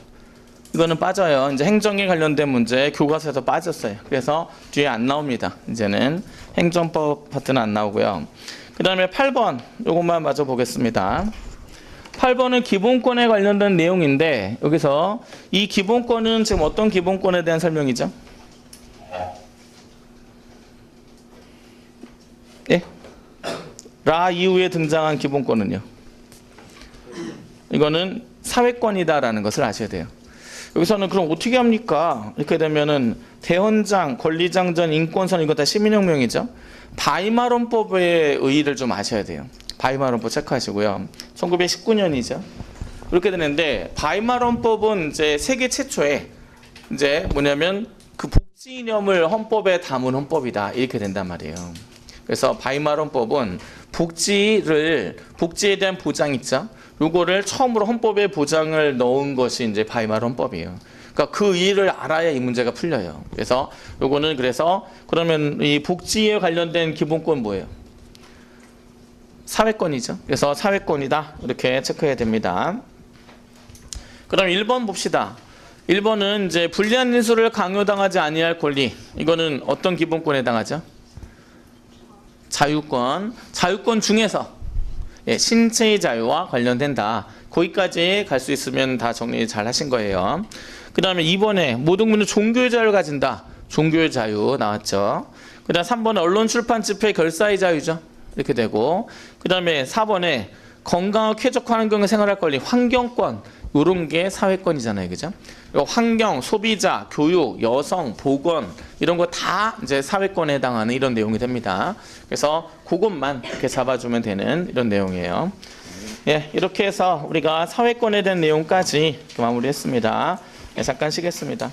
A: 이거는 빠져요. 이제 행정에 관련된 문제 교과서에서 빠졌어요. 그래서 뒤에 안 나옵니다. 이제는 행정법 파트는 안 나오고요. 그 다음에 8번 요것만 마저 보겠습니다. 8번은 기본권에 관련된 내용인데 여기서 이 기본권은 지금 어떤 기본권에 대한 설명이죠? 예? 라 이후에 등장한 기본권은요? 이거는 사회권이다라는 것을 아셔야 돼요. 여기서는 그럼 어떻게 합니까? 이렇게 되면은 대헌장, 권리장전, 인권선 이거 다 시민혁명이죠. 바이마론법의 의의를 좀 아셔야 돼요. 바이마론법 체크하시고요. 1919년이죠. 그렇게 되는데 바이마론법은 이제 세계 최초의 이제 뭐냐면 그 복지 이념을 헌법에 담은 헌법이다 이렇게 된단 말이에요. 그래서 바이마론법은 복지에 대한 보장 있죠. 요거를 처음으로 헌법에 보장을 넣은 것이 이제 바이마론법이에요. 그러니까 그 의의를 알아야 이 문제가 풀려요. 그래서 요거는 그래서 그러면 이 복지에 관련된 기본권 뭐예요? 사회권이죠. 그래서 사회권이다 이렇게 체크해야 됩니다. 그럼 1번 봅시다. 1번은 이제 불리한 인수를 강요당하지 아니할 권리. 이거는 어떤 기본권에 해당하죠? 자유권. 자유권 중에서 신체의 자유와 관련된다. 거기까지 갈 수 있으면 다 정리 잘 하신 거예요. 그 다음에 2번에 모든 국민은 종교의 자유를 가진다. 종교의 자유 나왔죠. 그 다음 3번에 언론, 출판, 집회, 결사의 자유죠. 이렇게 되고 그 다음에 4번에 건강하고 쾌적한 환경에 생활할 권리, 환경권. 이런 게 사회권이잖아요. 그죠? 환경, 소비자, 교육, 여성, 보건 이런 거 다 이제 사회권에 해당하는 이런 내용이 됩니다. 그래서 그것만 이렇게 잡아주면 되는 이런 내용이에요. 예, 이렇게 해서 우리가 사회권에 대한 내용까지 마무리했습니다. 예, 잠깐 쉬겠습니다.